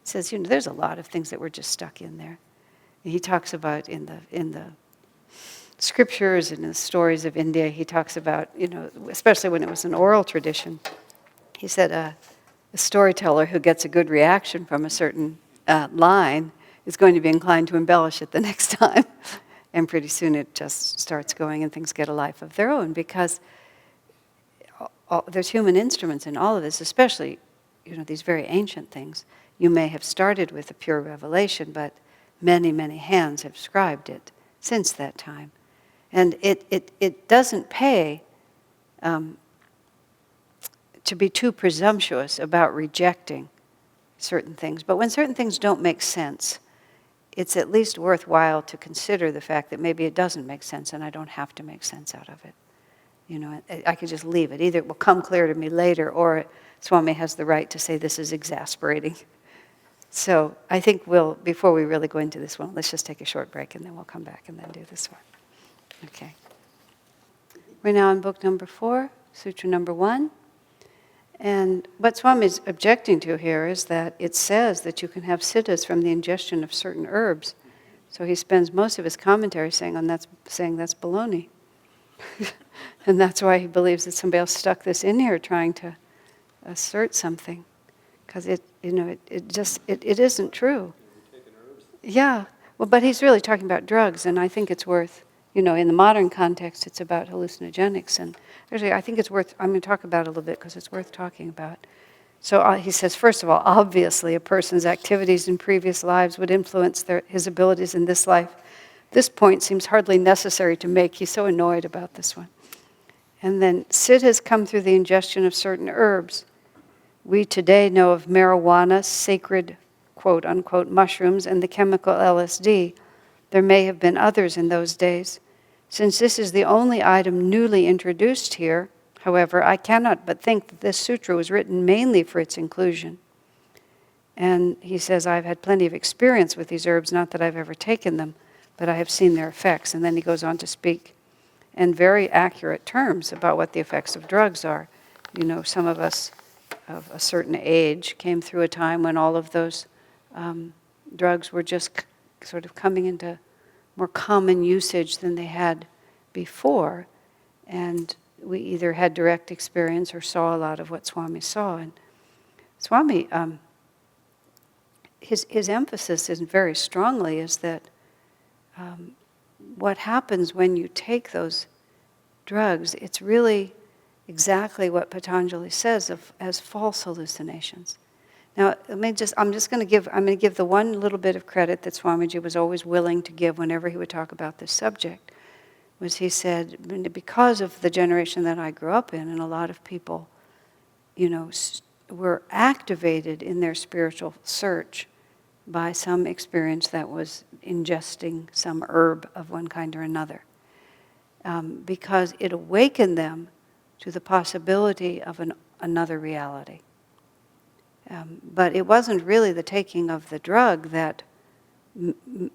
He says, there's a lot of things that were just stuck in there. And he talks about in the scriptures and in the stories of India, he talks about, especially when it was an oral tradition, he said a storyteller who gets a good reaction from a certain line is going to be inclined to embellish it the next time. And pretty soon it just starts going and things get a life of their own because there's human instruments in all of this, especially these very ancient things, you may have started with a pure revelation, but many, many hands have scribed it since that time. And it doesn't pay to be too presumptuous about rejecting certain things. But when certain things don't make sense, it's at least worthwhile to consider the fact that maybe it doesn't make sense and I don't have to make sense out of it. I could just leave it. Either it will come clear to me later, or Swami has the right to say this is exasperating. So I think before we really go into this one, let's just take a short break and then we'll come back and then do this one. Okay. We're now on book number 4, Sutra number 1. And what Swami is objecting to here is that it says that you can have siddhis from the ingestion of certain herbs. So he spends most of his commentary saying that's baloney. And that's why he believes that somebody else stuck this in here trying to assert something. Because it isn't true. Yeah. Well, but he's really talking about drugs, and I think it's worth, in the modern context, it's about hallucinogenics. And actually, I think it's worth, I'm going to talk about it a little bit because it's worth talking about. So he says, first of all, obviously a person's activities in previous lives would influence his abilities in this life. This point seems hardly necessary to make. He's so annoyed about this one. And then, siddhis come through the ingestion of certain herbs. We today know of marijuana, sacred, quote unquote, mushrooms, and the chemical LSD. There may have been others in those days. Since this is the only item newly introduced here, however, I cannot but think that this sutra was written mainly for its inclusion. And he says, I've had plenty of experience with these herbs, not that I've ever taken them, but I have seen their effects. And then he goes on to speak in very accurate terms about what the effects of drugs are. Some of us of a certain age came through a time when all of those drugs were just sort of coming into more common usage than they had before. And we either had direct experience or saw a lot of what Swami saw. And Swami, his emphasis is very strongly is that what happens when you take those drugs, it's really exactly what Patanjali says as false hallucinations. Now, I'm going to give the one little bit of credit that Swamiji was always willing to give whenever he would talk about this subject, was he said, because of the generation that I grew up in, and a lot of people, were activated in their spiritual search by some experience that was ingesting some herb of one kind or another, because it awakened them to the possibility of another reality. But it wasn't really the taking of the drug that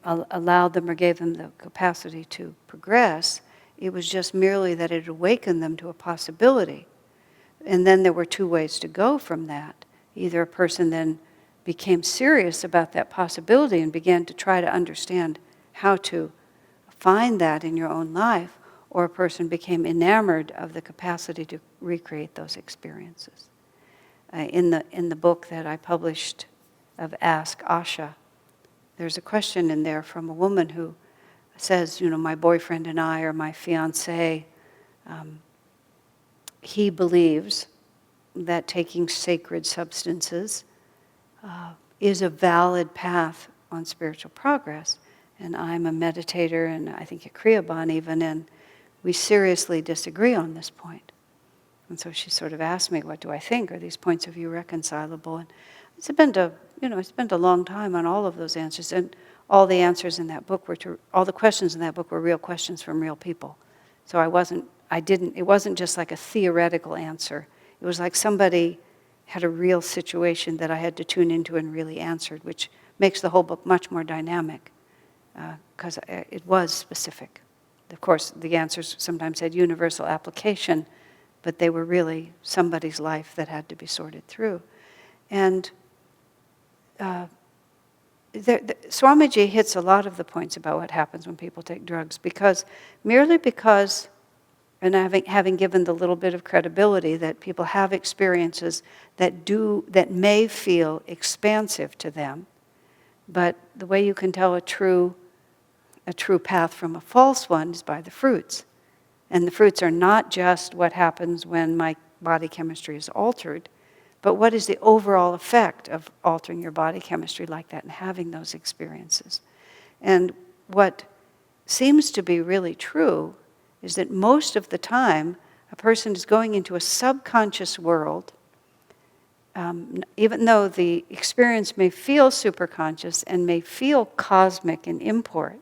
allowed them or gave them the capacity to progress. It was just merely that it awakened them to a possibility. And then there were two ways to go from that. Either a person then became serious about that possibility and began to try to understand how to find that in your own life, or a person became enamored of the capacity to recreate those experiences. In the book that I published of Ask Asha, there's a question in there from a woman who says, my boyfriend and I, or my fiancé, he believes that taking sacred substances is a valid path on spiritual progress. And I'm a meditator, and I think a Kriyaban even, and we seriously disagree on this point. And so she sort of asked me, what do I think? Are these points of view reconcilable? And I spent a long time on all of those answers, and all the answers in that book all the questions in that book were real questions from real people. So it wasn't just like a theoretical answer. It was like somebody had a real situation that I had to tune into and really answered, which makes the whole book much more dynamic, because it was specific. Of course, the answers sometimes had universal application, but they were really somebody's life that had to be sorted through. And Swamiji hits a lot of the points about what happens when people take drugs, merely because, and having given the little bit of credibility that people have experiences that may feel expansive to them, but the way you can tell a true path from a false one is by the fruits. And the fruits are not just what happens when my body chemistry is altered, but what is the overall effect of altering your body chemistry like that and having those experiences? And what seems to be really true is that most of the time, a person is going into a subconscious world, even though the experience may feel superconscious and may feel cosmic in import,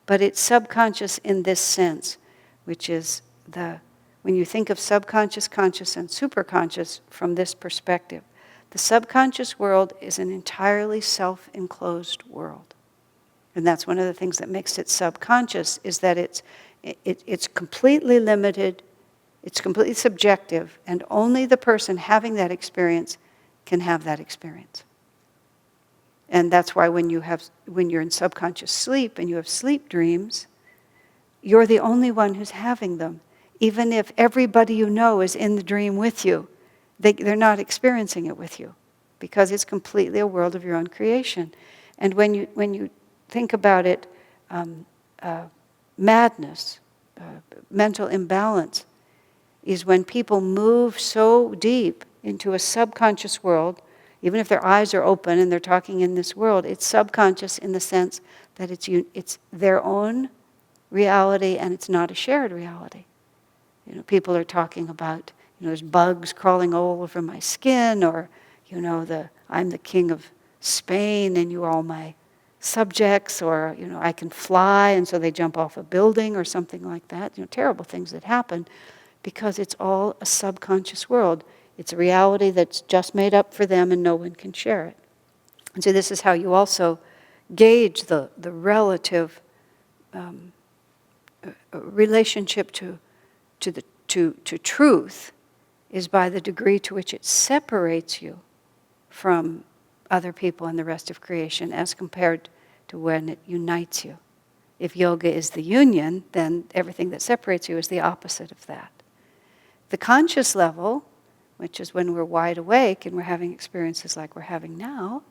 but it's subconscious in this sense, which is when you think of subconscious, conscious, and superconscious from this perspective, the subconscious world is an entirely self-enclosed world. And that's one of the things that makes it subconscious, is that it's completely limited, it's completely subjective, and only the person having that experience can have that experience. And that's why when you're in subconscious sleep and you have sleep dreams, you're the only one who's having them. Even if everybody you know is in the dream with you, they're not experiencing it with you, because it's completely a world of your own creation. And when you think about it, madness, mental imbalance, is when people move so deep into a subconscious world, even if their eyes are open and they're talking in this world, it's subconscious in the sense that it's their own reality and it's not a shared reality. People are talking about, there's bugs crawling all over my skin, or, I'm the king of Spain and you are all my subjects, or, I can fly and so they jump off a building or something like that. Terrible things that happen because it's all a subconscious world. It's a reality that's just made up for them and no one can share it. And so this is how you also gauge the relative relationship to truth, is by the degree to which it separates you from other people and the rest of creation as compared to when it unites you. If yoga is the union, then everything that separates you is the opposite of that. The conscious level, which is when we're wide awake and we're having experiences like we're having now,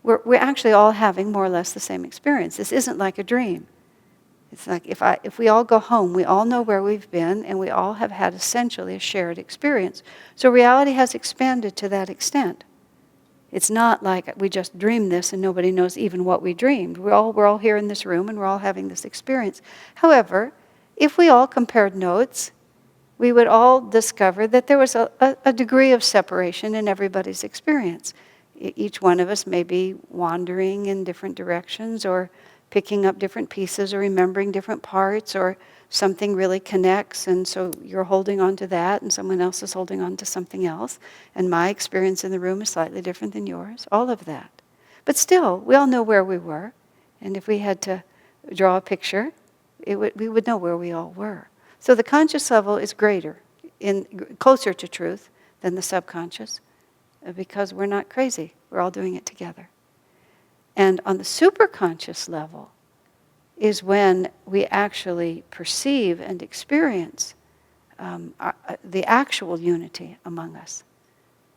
we're actually all having more or less the same experience. This isn't like a dream. It's like if we all go home, we all know where we've been, and we all have had essentially a shared experience. So reality has expanded to that extent. It's not like we just dreamed this and nobody knows even what we dreamed. We're all here in this room and we're all having this experience. However, if we all compared notes, we would all discover that there was a degree of separation in everybody's experience. Each one of us may be wandering in different directions, or picking up different pieces, or remembering different parts, or something really connects, and so you're holding on to that, and someone else is holding on to something else, and my experience in the room is slightly different than yours, all of that. But still, we all know where we were, and if we had to draw a picture, we would know where we all were. So the conscious level is closer to truth than the subconscious, because we're not crazy. We're all doing it together. And on the superconscious level is when we actually perceive and experience the actual unity among us.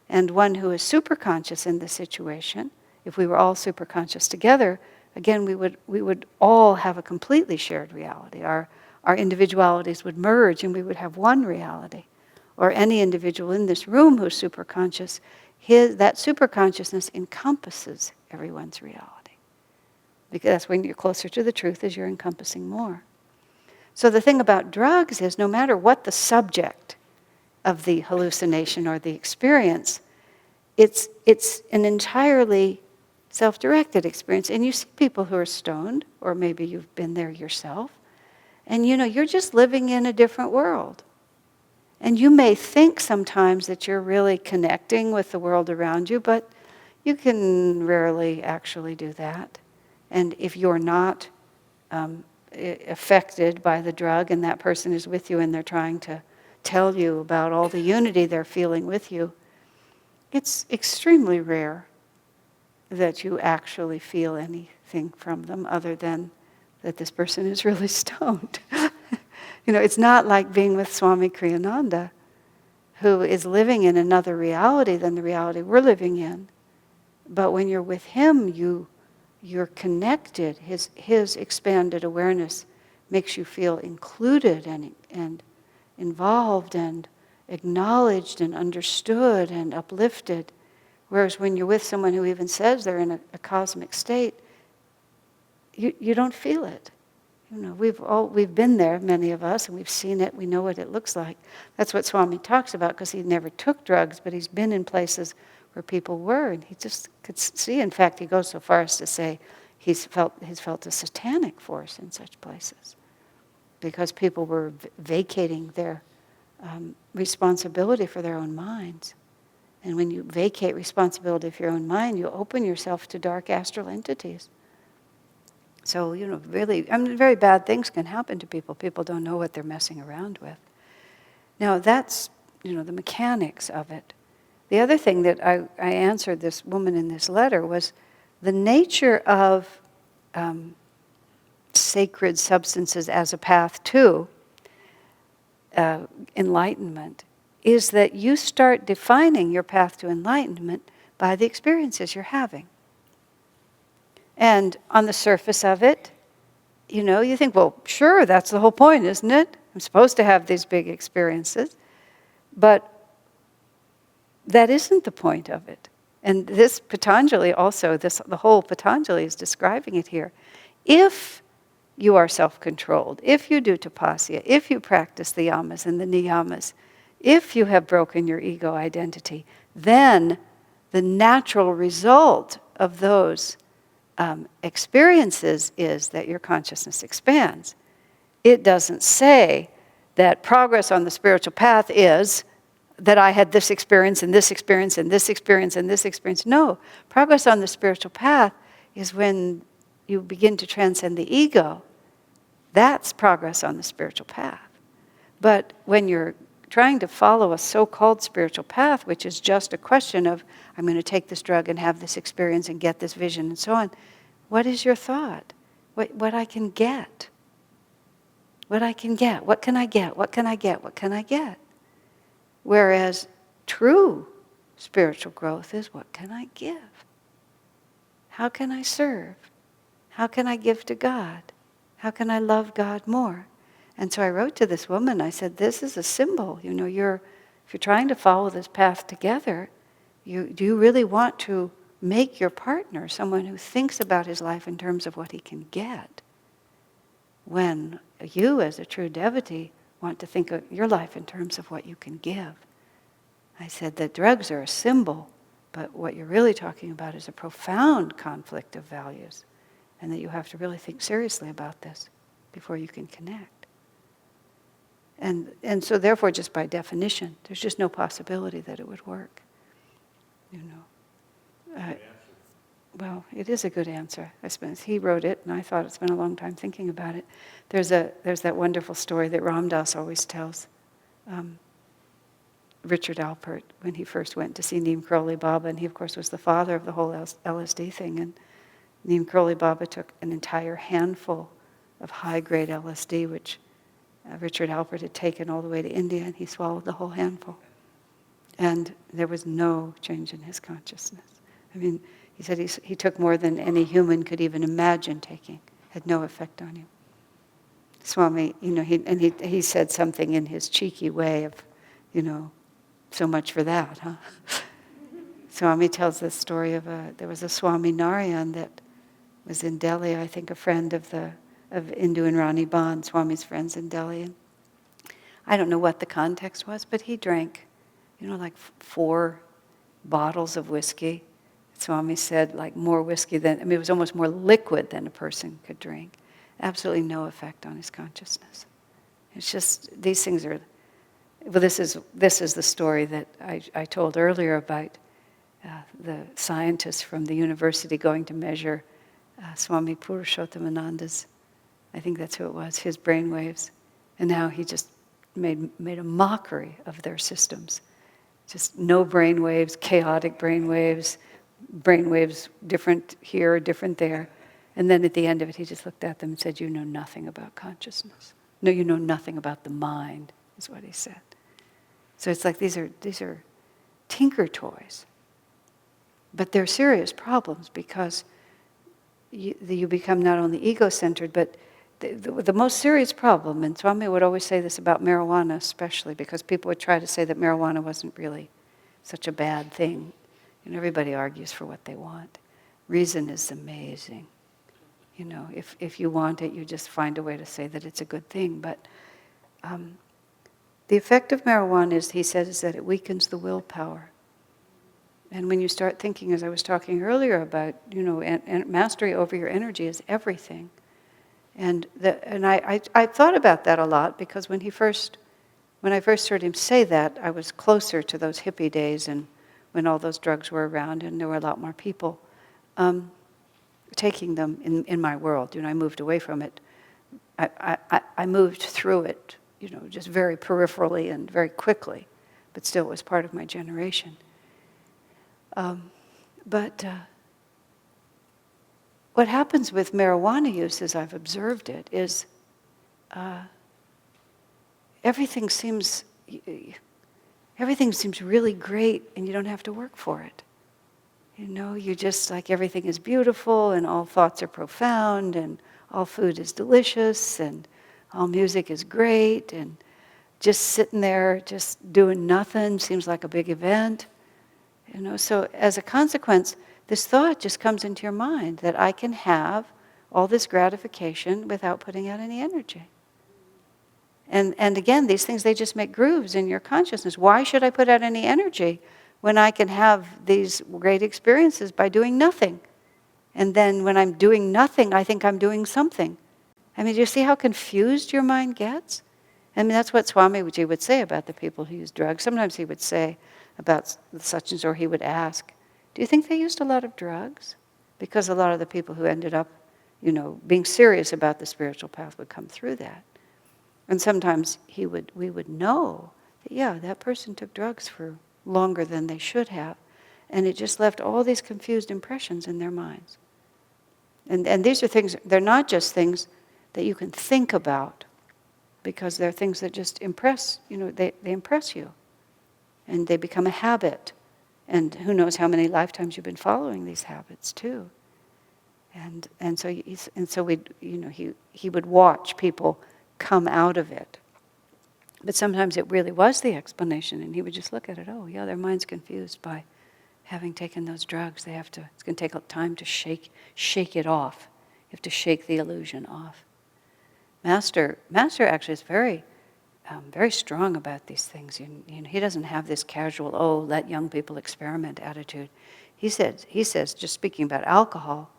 And one who is superconscious in this situation, if we were all superconscious together, again, we would all have a completely shared reality. Our individualities would merge and we would have one reality. Or any individual in this room who's superconscious, that superconsciousness encompasses everyone's reality. Because that's when you're closer to the truth, as you're encompassing more. So the thing about drugs is, no matter what the subject of the hallucination or the experience, it's an entirely self-directed experience. And you see people who are stoned, or maybe you've been there yourself, and you're just living in a different world. And you may think sometimes that you're really connecting with the world around you, but you can rarely actually do that. And if you're not affected by the drug and that person is with you and they're trying to tell you about all the unity they're feeling with you, it's extremely rare that you actually feel anything from them other than that this person is really stoned. It's not like being with Swami Kriyananda, who is living in another reality than the reality we're living in. But when you're with him, you're connected. His expanded awareness makes you feel included and involved and acknowledged and understood and uplifted. Whereas when you're with someone who even says they're in a cosmic state, you don't feel it. You know, we've been there, many of us, and we've seen it. We know what it looks like. That's what Swami talks about, because he never took drugs, but he's been in places where people were, and he just could see. In fact, he goes so far as to say he's felt a satanic force in such places, because people were vacating their responsibility for their own minds. And when you vacate responsibility for your own mind, you open yourself to dark astral entities. So, you know, really, I mean, very bad things can happen to people. People don't know what they're messing around with. Now, that's, you know, the mechanics of it. The other thing that I answered this woman in this letter was the nature of sacred substances as a path to enlightenment is that you start defining your path to enlightenment by the experiences you're having. And on the surface of it, you know, you think, well, sure, that's the whole point, isn't it? I'm supposed to have these big experiences. But that isn't the point of it. And this Patanjali also, the whole Patanjali is describing it here. If you are self-controlled, if you do tapasya, if you practice the yamas and the niyamas, if you have broken your ego identity, then the natural result of those experiences is that your consciousness expands. It doesn't say that progress on the spiritual path is that I had this experience and this experience and this experience and this experience. No, progress on the spiritual path is when you begin to transcend the ego. That's progress on the spiritual path. But when you're trying to follow a so-called spiritual path, which is just a question of, I'm going to take this drug and have this experience and get this vision and so on, what is your thought? What I can get? What I can get? What can I get? What can I get? What can I get? Whereas true spiritual growth is, what can I give? How can I serve? How can I give to God? How can I love God more? And so I wrote to this woman, I said, this is a symbol. You know, if you're trying to follow this path together, do you really want to make your partner someone who thinks about his life in terms of what he can get? When you, as a true devotee, want to think of your life in terms of what you can give. I said that drugs are a symbol, but what you're really talking about is a profound conflict of values, and that you have to really think seriously about this before you can connect. And so therefore, just by definition, there's just no possibility that it would work. You know. Well, it is a good answer. He wrote it, and I thought it's been a long time thinking about it. There's that wonderful story that Ram Dass always tells. Richard Alpert, when he first went to see Neem Karoli Baba, and he, of course, was the father of the whole LSD thing. And Neem Karoli Baba took an entire handful of high-grade LSD, which Richard Alpert had taken all the way to India, and he swallowed the whole handful. And there was no change in his consciousness. I mean, he said he took more than any human could even imagine taking. Had no effect on him. Swami, you know, he said something in his cheeky way of, you know, so much for that, huh? Swami tells this story of there was a Swami Narayan that was in Delhi, I think a friend of Indu and Rani Band, Swami's friends in Delhi. And I don't know what the context was, but he drank, you know, like 4 bottles of whiskey. Swami said, like more whiskey than, I mean, it was almost more liquid than a person could drink. Absolutely no effect on his consciousness. It's just, these things are, well, this is the story that I told earlier about the scientists from the university going to measure Swami Purushothamananda's, I think that's who it was, his brainwaves. And now he just made a mockery of their systems. Just no brainwaves, chaotic brainwaves different here, different there. And then at the end of it, he just looked at them and said, you know nothing about consciousness. No, you know nothing about the mind, is what he said. So it's like these are tinker toys. But they're serious problems because you become not only ego-centered, but the most serious problem, and Swami would always say this about marijuana especially, because people would try to say that marijuana wasn't really such a bad thing. And everybody argues for what they want. Reason is amazing. You know, if you want it, you just find a way to say that it's a good thing. But the effect of marijuana is, he says, is that it weakens the willpower. And when you start thinking, as I was talking earlier about, you know, and mastery over your energy is everything. And I thought about that a lot, because when I first heard him say that, I was closer to those hippie days and when all those drugs were around and there were a lot more people taking them in my world. You know, I moved away from it. I moved through it, you know, just very peripherally and very quickly, but still it was part of my generation. What happens with marijuana use, as I've observed it, is everything seems really great, and you don't have to work for it. You know, you just, like, everything is beautiful, and all thoughts are profound, and all food is delicious, and all music is great, and just sitting there, just doing nothing seems like a big event. You know, so as a consequence, this thought just comes into your mind that I can have all this gratification without putting out any energy. And again, these things, they just make grooves in your consciousness. Why should I put out any energy when I can have these great experiences by doing nothing? And then when I'm doing nothing, I think I'm doing something. I mean, do you see how confused your mind gets? I mean, that's what Swamiji would say about the people who use drugs. Sometimes he would say about such and so, or he would ask, do you think they used a lot of drugs? Because a lot of the people who ended up, you know, being serious about the spiritual path would come through that. And sometimes we would know that, yeah, that person took drugs for longer than they should have, and it just left all these confused impressions in their minds. And these are things, they're not just things that you can think about, because they're things that just impress, you know, they impress you. And they become a habit. And who knows how many lifetimes you've been following these habits too. And so we, you know, he would watch people come out of it. But sometimes it really was the explanation, and he would just look at it, oh yeah, their mind's confused by having taken those drugs. It's going to take time to shake it off. You have to shake the illusion off. Master actually is very strong about these things. You know, he doesn't have this casual, oh, let young people experiment attitude. He says, just speaking about alcohol,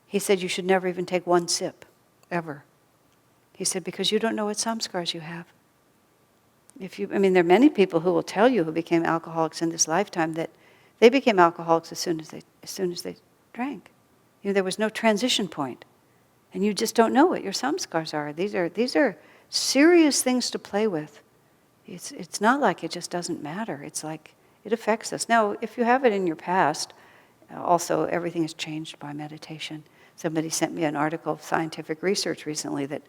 he said you should never even take one sip, ever. He said, because you don't know what samskars you have. There are many people who will tell you who became alcoholics in this lifetime that they became alcoholics as soon as they drank. You know, there was no transition point. And you just don't know what your samskars are. These are serious things to play with. It's not like it just doesn't matter. It's like it affects us. Now, if you have it in your past, also everything is changed by meditation. Somebody sent me an article of scientific research recently that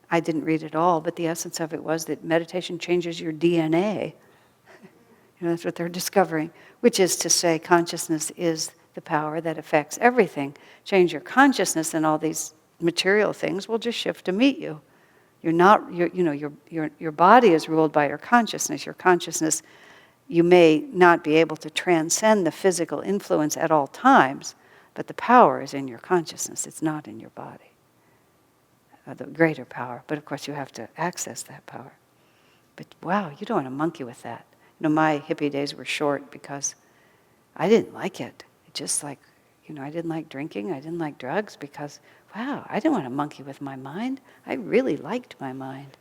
I didn't read it all, but the essence of it was that meditation changes your DNA. You know, that's what they're discovering, which is to say consciousness is the power that affects everything. Change your consciousness and all these material things will just shift to meet you. Your body is ruled by your consciousness. Your consciousness, you may not be able to transcend the physical influence at all times, but the power is in your consciousness. It's not in your body. The greater power. But of course you have to access that power. But wow, you don't want to monkey with that. You know, my hippie days were short because I didn't like it. It just like, you know, I didn't like drinking, I didn't like drugs because, wow, I didn't want to monkey with my mind. I really liked my mind.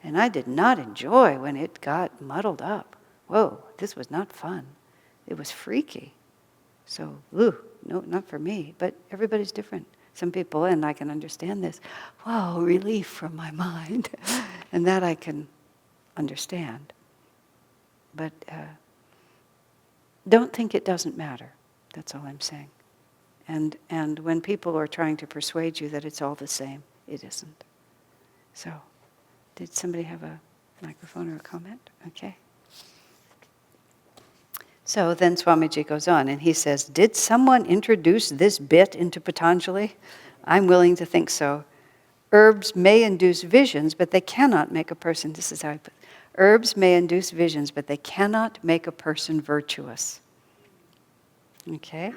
And I did not enjoy when it got muddled up. Whoa, this was not fun. It was freaky. So, no, not for me. But everybody's different. Some people, and I can understand this, wow, relief from my mind. And that I can understand. But don't think it doesn't matter. That's all I'm saying. And when people are trying to persuade you that it's all the same, it isn't. So, did somebody have a microphone or a comment? Okay. So then Swamiji goes on and he says, did someone introduce this bit into Patanjali? I'm willing to think so. Herbs may induce visions, but they cannot make a person, this is how I put it, herbs may induce visions, but they cannot make a person virtuous. Okay?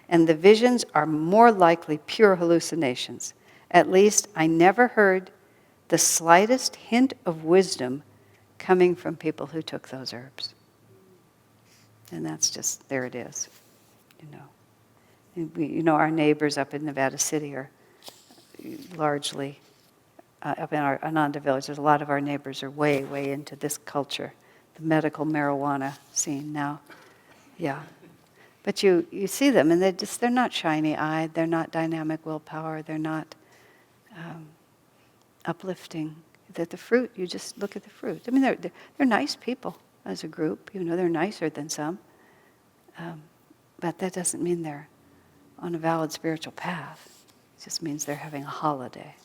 And the visions are more likely pure hallucinations. At least I never heard the slightest hint of wisdom coming from people who took those herbs. And that's just, there it is, you know. And we, you know, our neighbors up in Nevada City are largely, up in our Ananda village, there's a lot of our neighbors are way, way into this culture, the medical marijuana scene now. Yeah. But you see them, and they're not shiny-eyed, they're not dynamic willpower, they're not uplifting. That the fruit, you just look at the fruit. I mean, they're nice people as a group. You know, they're nicer than some. But that doesn't mean they're on a valid spiritual path. It just means they're having a holiday.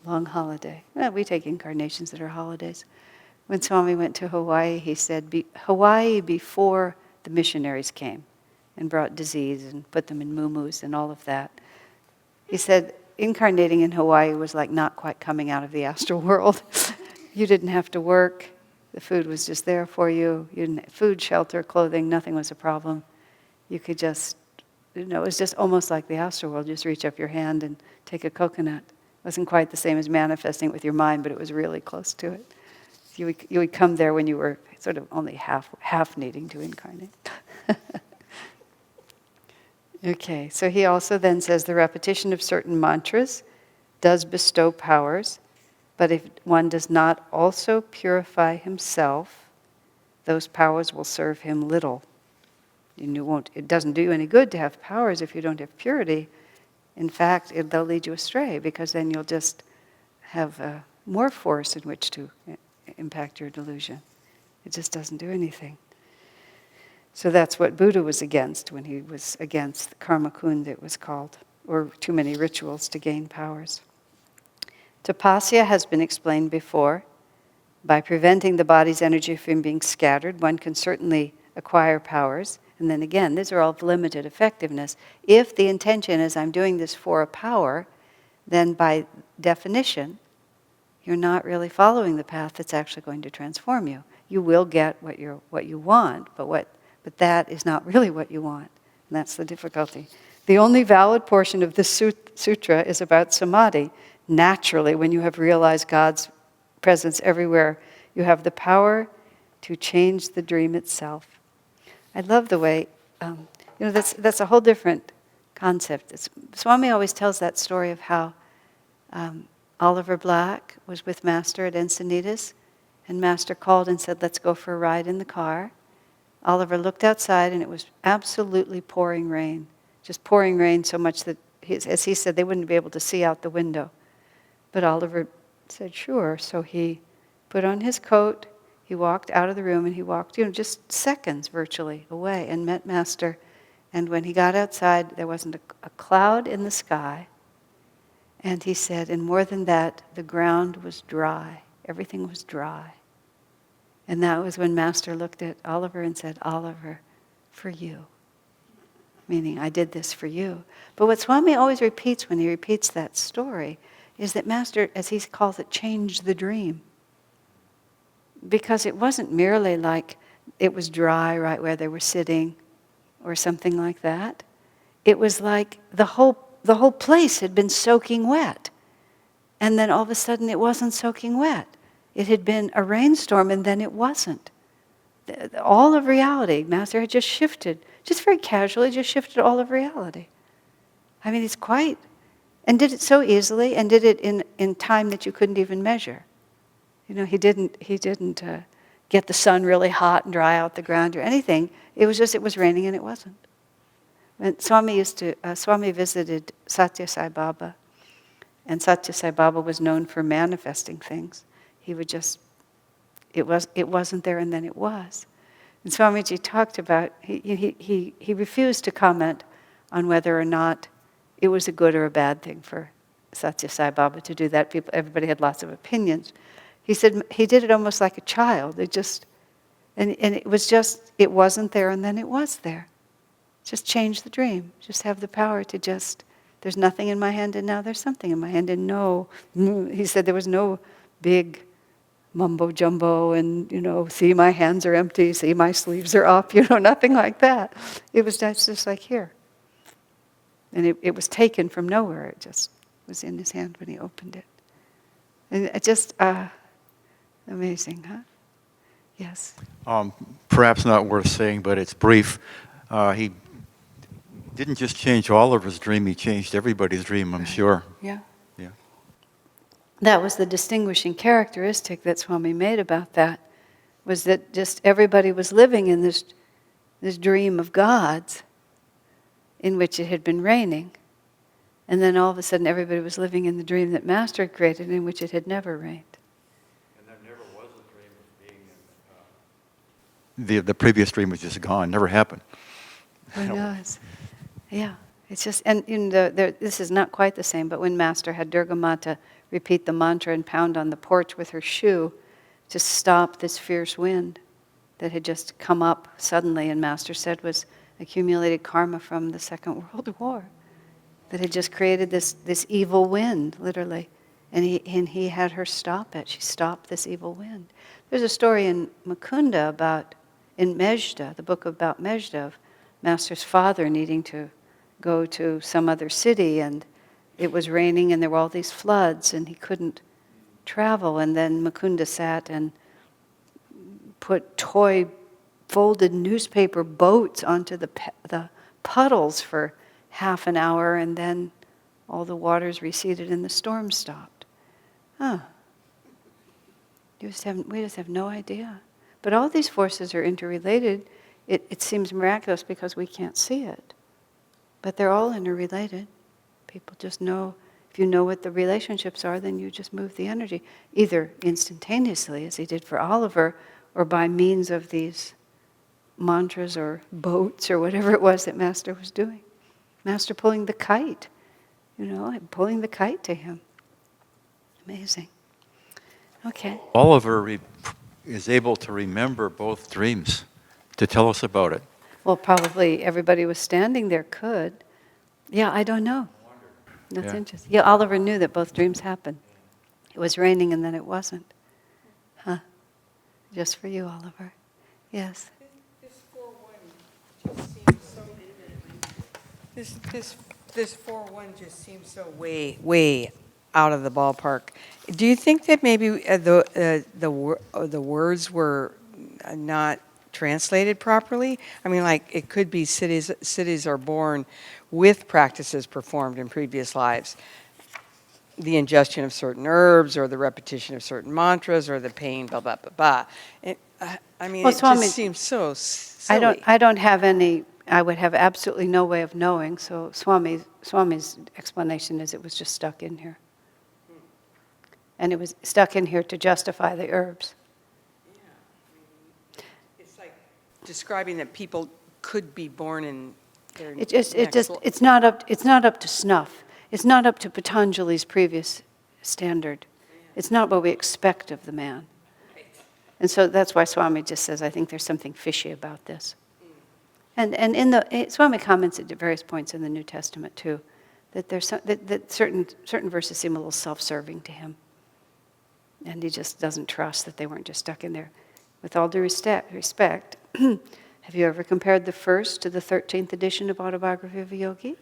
Long holiday. Well, we take incarnations that are holidays. When Swami went to Hawaii, he said, Hawaii before the missionaries came and brought disease and put them in muumuus and all of that. He said, incarnating in Hawaii was like not quite coming out of the astral world. You didn't have to work. The food was just there for you. You didn't food, shelter, clothing, nothing was a problem. You could just, you know, it was just almost like the astral world. Just reach up your hand and take a coconut. It wasn't quite the same as manifesting it with your mind, but it was really close to it. You would come there when you were sort of only half needing to incarnate. Okay, so he also then says the repetition of certain mantras does bestow powers, but if one does not also purify himself, those powers will serve him little. It doesn't do you any good to have powers if you don't have purity. In fact, they'll lead you astray, because then you'll just have more force in which to impact your delusion. It just doesn't do anything. So that's what Buddha was against when he was against the karma kund, it was called, or too many rituals to gain powers. Tapasya has been explained before. By preventing the body's energy from being scattered, one can certainly acquire powers. And then again, these are all of limited effectiveness. If the intention is I'm doing this for a power, then by definition, you're not really following the path that's actually going to transform you. You will get what you want, but that is not really what you want. And that's the difficulty. The only valid portion of this sutra is about samadhi. Naturally, when you have realized God's presence everywhere, you have the power to change the dream itself. I love the way, that's a whole different concept. Swami always tells that story of how Oliver Black was with Master at Encinitas, and Master called and said, let's go for a ride in the car. Oliver looked outside, and it was absolutely pouring rain. Just pouring rain so much that, as he said, they wouldn't be able to see out the window. But Oliver said, sure. So he put on his coat, he walked out of the room, and he walked, just seconds virtually away, and met Master. And when he got outside, there wasn't a cloud in the sky. And he said, and more than that, the ground was dry. Everything was dry. And that was when Master looked at Oliver and said, Oliver, for you. Meaning, I did this for you. But what Swami always repeats when he repeats that story is that Master, as he calls it, changed the dream. Because it wasn't merely like it was dry right where they were sitting or something like that. It was like the whole place had been soaking wet. And then all of a sudden it wasn't soaking wet. It had been a rainstorm, and then it wasn't. All of reality, Master had just shifted, just very casually, just shifted all of reality. I mean, it's quite, and did it so easily, and did it in time that you couldn't even measure. He didn't get the sun really hot and dry out the ground or anything. It was raining and it wasn't. And Swami visited Satya Sai Baba, and Satya Sai Baba was known for manifesting things. He would just, it wasn't there and then it was. And Swamiji talked about, he refused to comment on whether or not it was a good or a bad thing for Satya Sai Baba to do that. Everybody had lots of opinions. He said he did it almost like a child. It wasn't there and then it was there. Just change the dream. Just have the power to just, there's nothing in my hand, and now there's something in my hand, and no. He said there was no big mumbo jumbo and, see, my hands are empty, see, my sleeves are up, nothing like that. It was just like here. And it was taken from nowhere. It just was in his hand when he opened it. And it just, amazing, huh? Yes. Perhaps not worth saying, but it's brief. He didn't just change Oliver's dream, he changed everybody's dream, I'm sure. Yeah. Yeah. That was the distinguishing characteristic that Swami made about that, was that just everybody was living in this dream of God's in which it had been raining. And then all of a sudden everybody was living in the dream that Master had created in which it had never rained. And there never was a dream of being in The previous dream was just gone, never happened. Who knows? Yeah. It's just, and this is not quite the same, but when Master had Durga Mata repeat the mantra and pound on the porch with her shoe to stop this fierce wind that had just come up suddenly, and Master said was accumulated karma from the Second World War that had just created this evil wind, literally. And he had her stop it. She stopped this evil wind. There's a story in Mukunda in Mejda, the book about Mejda, of Master's father needing to go to some other city, and it was raining and there were all these floods and he couldn't travel. And then Mukunda sat and put toy folded newspaper boats onto the puddles for half an hour, and then all the waters receded and the storm stopped. We just have no idea. But all these forces are interrelated. It seems miraculous because we can't see it. But they're all interrelated. People just know, if you know what the relationships are, then you just move the energy, either instantaneously, as he did for Oliver, or by means of these mantras or boats or whatever it was that Master was doing. Master pulling the kite, pulling the kite to him. Amazing. Okay. Oliver is able to remember both dreams, to tell us about it. Well, probably everybody was standing there could. Yeah, I don't know. That's interesting. Yeah, Oliver knew that both dreams happened. It was raining and then it wasn't. Huh. Just for you, Oliver. Yes. This 4-1 just seems so way out of the ballpark. Do you think that maybe the words were not translated properly? I mean, like, it could be cities are born with practices performed in previous lives. The ingestion of certain herbs, or the repetition of certain mantras, or the pain, blah, blah, blah, blah. It Swami, just seems so silly. I don't have any, I would have absolutely no way of knowing, so Swami's explanation is it was just stuck in here. And it was stuck in here to justify the herbs. It's like describing that people could be born in their It's not up to snuff. It's not up to Patanjali's previous standard. It's not what we expect of the man. And so that's why Swami just says, I think there's something fishy about this. And Swami comments at various points in the New Testament too, that that certain verses seem a little self-serving to him. And he just doesn't trust that they weren't just stuck in there. With all due respect, have you ever compared the first to the 13th edition of Autobiography of a Yogi?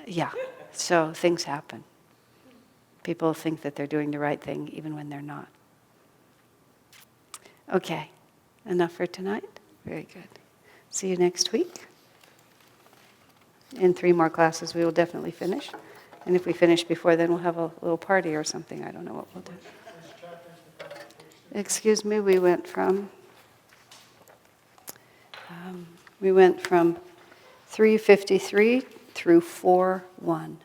Yeah, so things happen. People think that they're doing the right thing even when they're not. Okay, enough for tonight? Very good. See you next week. In 3 more classes we will definitely finish. And if we finish before then, we'll have a little party or something. I don't know what we'll do. Excuse me, we went from 353 through 4:1.